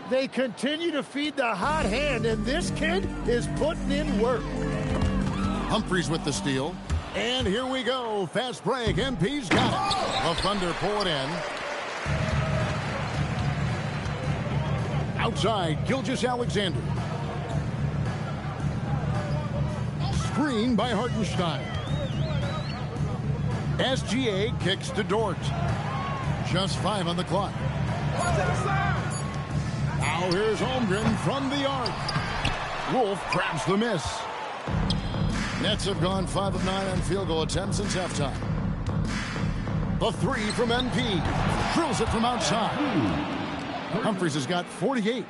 They continue to feed the hot hand, and this kid is putting in work. Humphries with the steal. And here we go. Fast break. MP's got it. The Thunder pull it in. Outside, Gilgeous-Alexander. Screen by Hartenstein. SGA kicks to Dort. Just 5 on the clock. Now here's Holmgren from the arc. Wolf grabs the miss. Nets have gone 5 of 9 on field goal attempts since halftime. The 3 from MP. Drills it from outside. Humphries has got 48.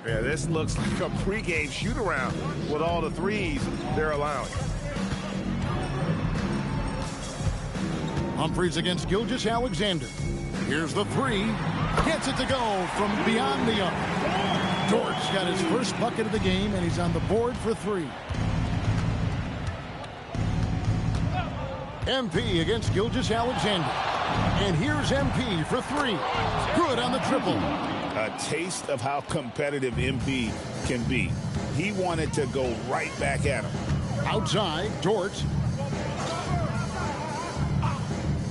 Yeah, this looks like a pregame shoot-around with all the threes they're allowing. Humphries against Gilgeous-Alexander. Here's the 3. Gets it to go from beyond the arc. Dort's got his first bucket of the game, and he's on the board for 3. MP against Gilgeous-Alexander. And here's MP for 3. Good on the triple. A taste of how competitive MP can be. He wanted to go right back at him. Outside, Dort.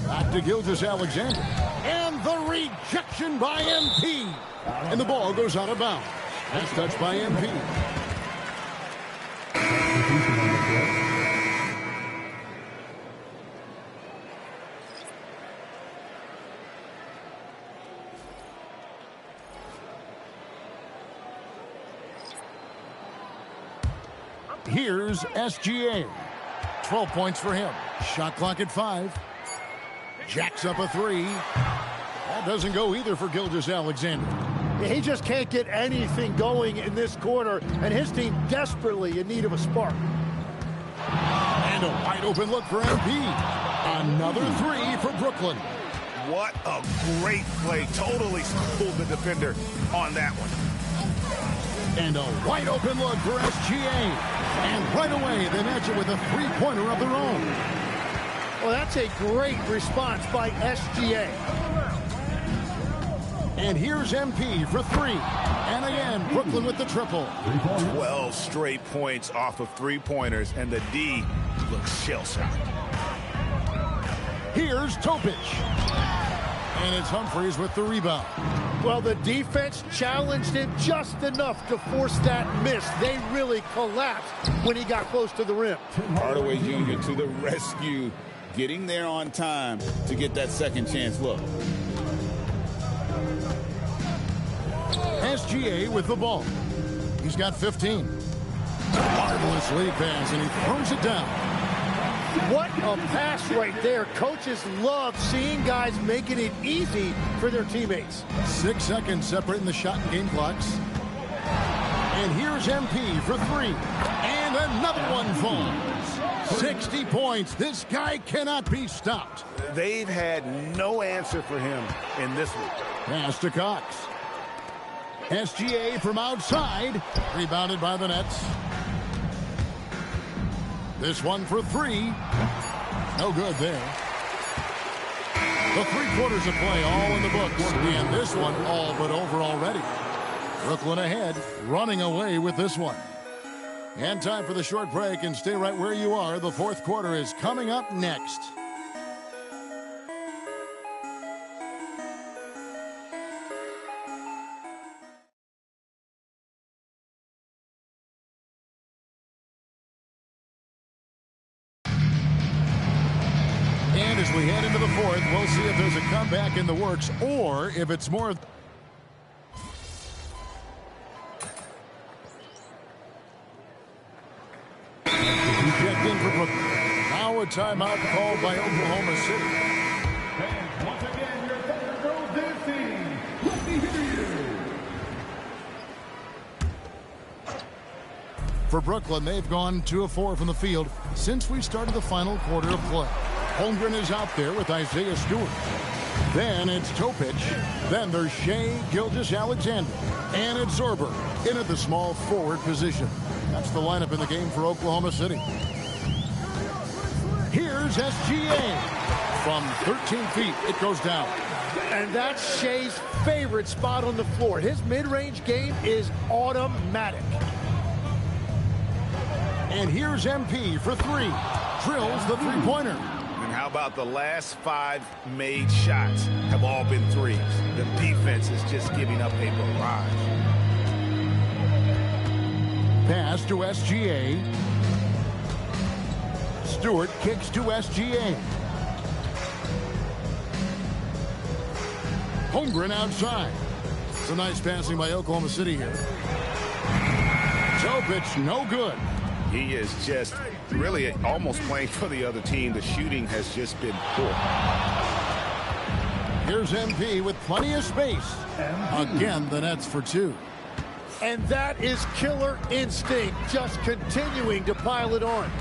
Back to Gilgeous-Alexander. And the rejection by MP. And the ball goes out of bounds. That's touched by MP. Here's SGA. 12 points for him. Shot clock at 5. Jacks up a 3. That doesn't go either for Gilgeous-Alexander. He just can't get anything going in this quarter, and his team desperately in need of a spark. And a wide open look for MP. Another 3 for Brooklyn. What a great play. Totally schooled the defender on that one. And a wide open look for SGA. And right away, they match it with a three-pointer of their own. Well, that's a great response by SGA. And here's MP for 3. And again, Brooklyn with the triple. 12 straight points off of three-pointers, and the D looks shell-shocked. Here's Topic. And it's Humphries with the rebound. Well, the defense challenged him just enough to force that miss. They really collapsed when he got close to the rim. Hardaway Jr. to the rescue, getting there on time to get that second chance look. SGA with the ball. He's got 15. Marvelous lead pass, and he throws it down. What a pass right there. Coaches love seeing guys making it easy for their teammates. 6 seconds separating the shot and game clocks. And here's MP for 3. And another one falls. 60 points. This guy cannot be stopped. They've had no answer for him in this week. Pass to Cox. SGA from outside. Rebounded by the Nets. This one for 3. No good there. The 3 quarters of play all in the books, and this one all but over already. Brooklyn ahead, running away with this one. And time for the short break, and stay right where you are. The 4th quarter is coming up next. And as we head into the 4th, we'll see if there's a comeback in the works or if it's more. Checked in for Brooklyn. Now a timeout called by Oklahoma City. And once again, your Thunder Girls dancing. Let me hear you. For Brooklyn, they've gone 2 of 4 from the field since we started the final quarter of play. Holmgren is out there with Isaiah Stewart. Then it's Topic. Then there's Shai Gilgeous-Alexander. And it's Zorber in at the small forward position. That's the lineup in the game for Oklahoma City. Here's SGA. From 13 feet, it goes down. And that's Shai's favorite spot on the floor. His mid-range game is automatic. And here's MP for 3. Drills the three-pointer. And how about the last 5 made shots have all been threes? The defense is just giving up a barrage. Pass to SGA. Stewart kicks to SGA. Holmgren outside. Some nice passing by Oklahoma City here. Topic, no good. He is just really almost playing for the other team. The shooting has just been poor. Here's MP with plenty of space. Again, the Nets for 2. And that is killer instinct, just continuing to pile it on.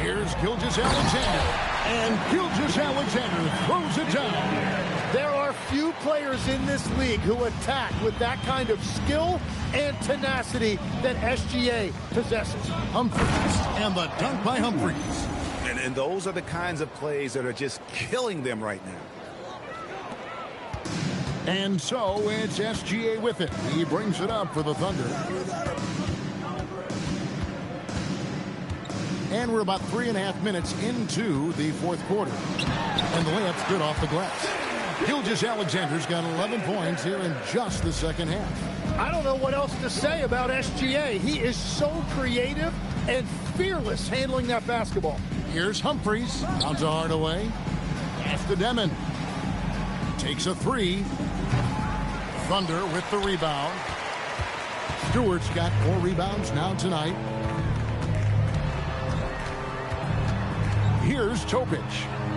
Here's Gilgeous-Alexander. And Gilgeous-Alexander throws it down. There are few players in this league who attack with that kind of skill and tenacity that SGA possesses. Humphries, and the dunk by Humphries. And those are the kinds of plays that are just killing them right now. And so it's SGA with it. He brings it up for the Thunder. And we're about 3.5 minutes into the 4th quarter. And the layup's good off the glass. Gilgeous-Alexander's got 11 points here in just the second half. I don't know what else to say about SGA. He is so creative and fearless handling that basketball. Here's Humphries. Down to Hardaway. Pass to Demon. Takes a 3. Thunder with the rebound. Stewart's got 4 rebounds now tonight. Here's Topic.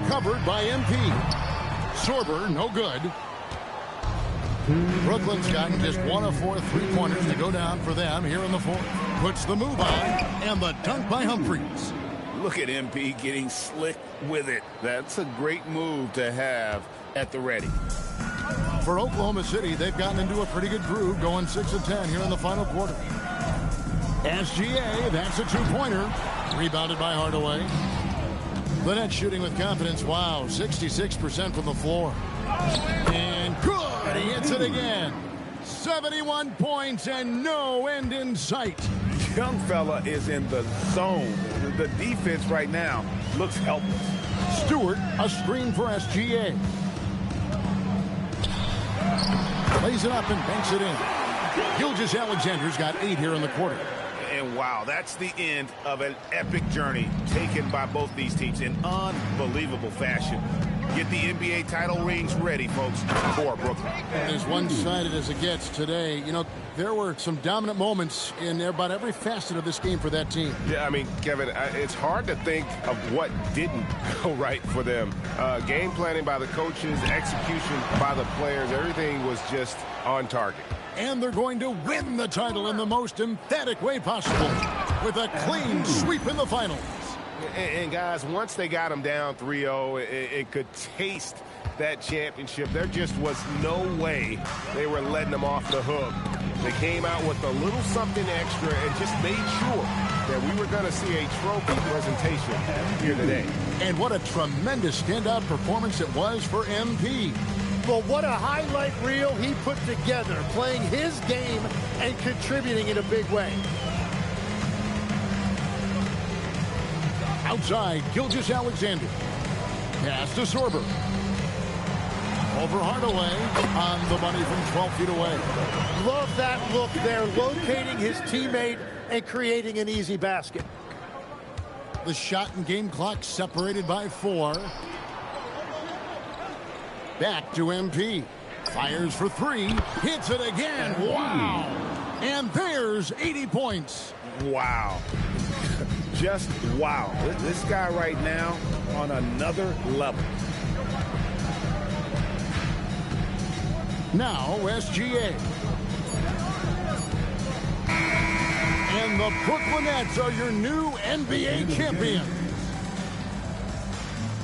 Covered by MP. Zorber, no good. Brooklyn's gotten just 1 of 4 3-pointers to go down for them here in the 4th. Puts the move on, and the dunk by Humphries. Look at MP getting slick with it. That's a great move to have at the ready. For Oklahoma City, they've gotten into a pretty good groove, going 6 of 10 here in the final quarter. SGA, that's a 2-pointer. Rebounded by Hardaway. The Nets shooting with confidence. Wow, 66% from the floor. And good, he hits it again. 71 points and no end in sight. Young fella is in the zone. The defense right now looks helpless. Stewart, a screen for SGA. Plays it up and banks it in. Gilgeous-Alexander's got 8 here in the quarter. And wow, that's the end of an epic journey taken by both these teams in unbelievable fashion. Get the NBA title rings ready, folks, for Brooklyn. As one-sided as it gets today, you know, there were some dominant moments in about every facet of this game for that team. Yeah, I mean, Kevin, it's hard to think of what didn't go right for them. Game planning by the coaches, execution by the players, everything was just on target. And they're going to win the title in the most emphatic way possible with a clean sweep in the finals. And guys, once they got them down 3-0, it could taste that championship. There just was no way they were letting them off the hook They came out with a little something extra and just made sure that we were going to see a trophy presentation here today. And what a tremendous standout performance it was for MP. Well, what a highlight reel he put together, playing his game and contributing in a big way. Outside, Gilgeous-Alexander. Pass to Sorber. Over Hardaway on the money from 12 feet away. Love that look there, locating his teammate and creating an easy basket. The shot and game clock separated by 4. Back to MP. Fires for 3. Hits it again. Wow. And there's 80 points. Wow. Just wow. This guy right now on another level. Now SGA. And the Brooklyn Nets are your new NBA champions.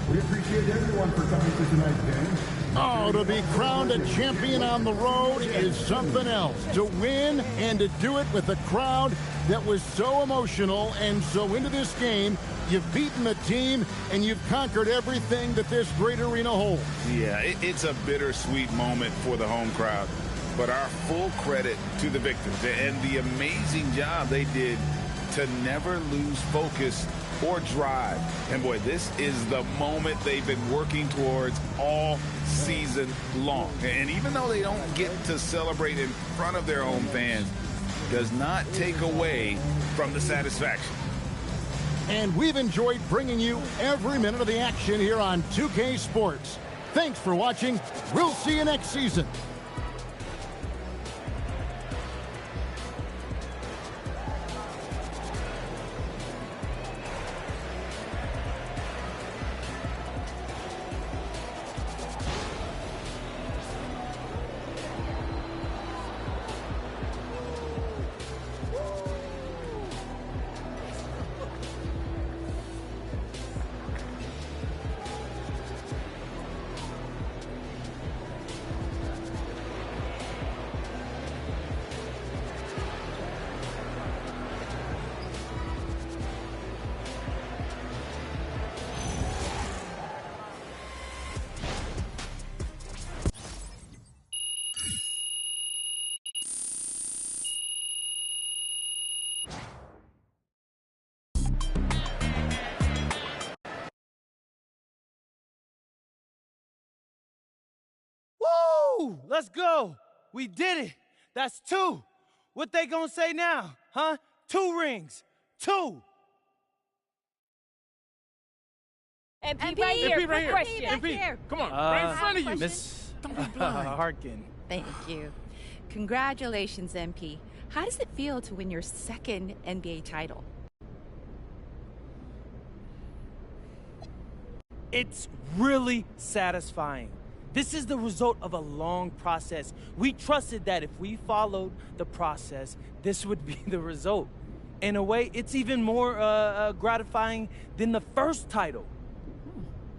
We appreciate everyone for coming to tonight's game. Oh, to be crowned a champion on the road is something else. To win and to do it with a crowd that was so emotional and so into this game. You've beaten the team and you've conquered everything that this great arena holds. Yeah, it's a bittersweet moment for the home crowd. But our full credit to the victors and the amazing job they did to never lose focus or drive. And boy, this is the moment they've been working towards all season long. And even though they don't get to celebrate in front of their home fans, does not take away from the satisfaction. And we've enjoyed bringing you every minute of the action here on 2K Sports. Thanks for watching. We'll see you next season. Let's go. We did it. That's 2. What they gonna say now, huh? 2 rings. 2. MP right here. MP right here. Question. MP, come on, right in front of you. Miss Don't be blind. Harkin. Thank you. Congratulations, MP. How does it feel to win your 2nd NBA title? It's really satisfying. This is the result of a long process. We trusted that if we followed the process, this would be the result. In a way, it's even more gratifying than the first title.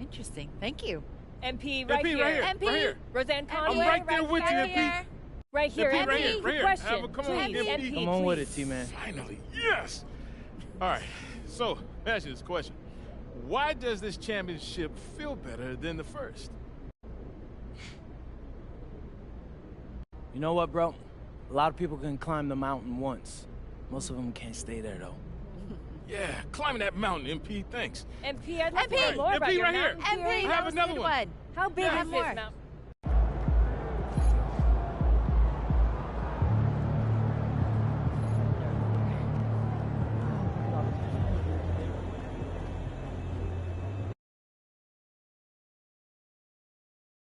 Interesting. Thank you. MP right MP here. right here. MP. Right here. Roseanne Conway. I'm right there with you, MP. Right here. MP, right MP. here, right here. Question. Come on, Please, MP. Come on with it, T-Man. Finally, yes. All right, so ask you this question. Why does this championship feel better than the first? You know what, bro? A lot of people can climb the mountain once. Most of them can't stay there, though. Yeah, climbing that mountain, MP. Thanks. MP, I'd love to know more about your right here. mountain. MP, I have another one. How big is this mountain?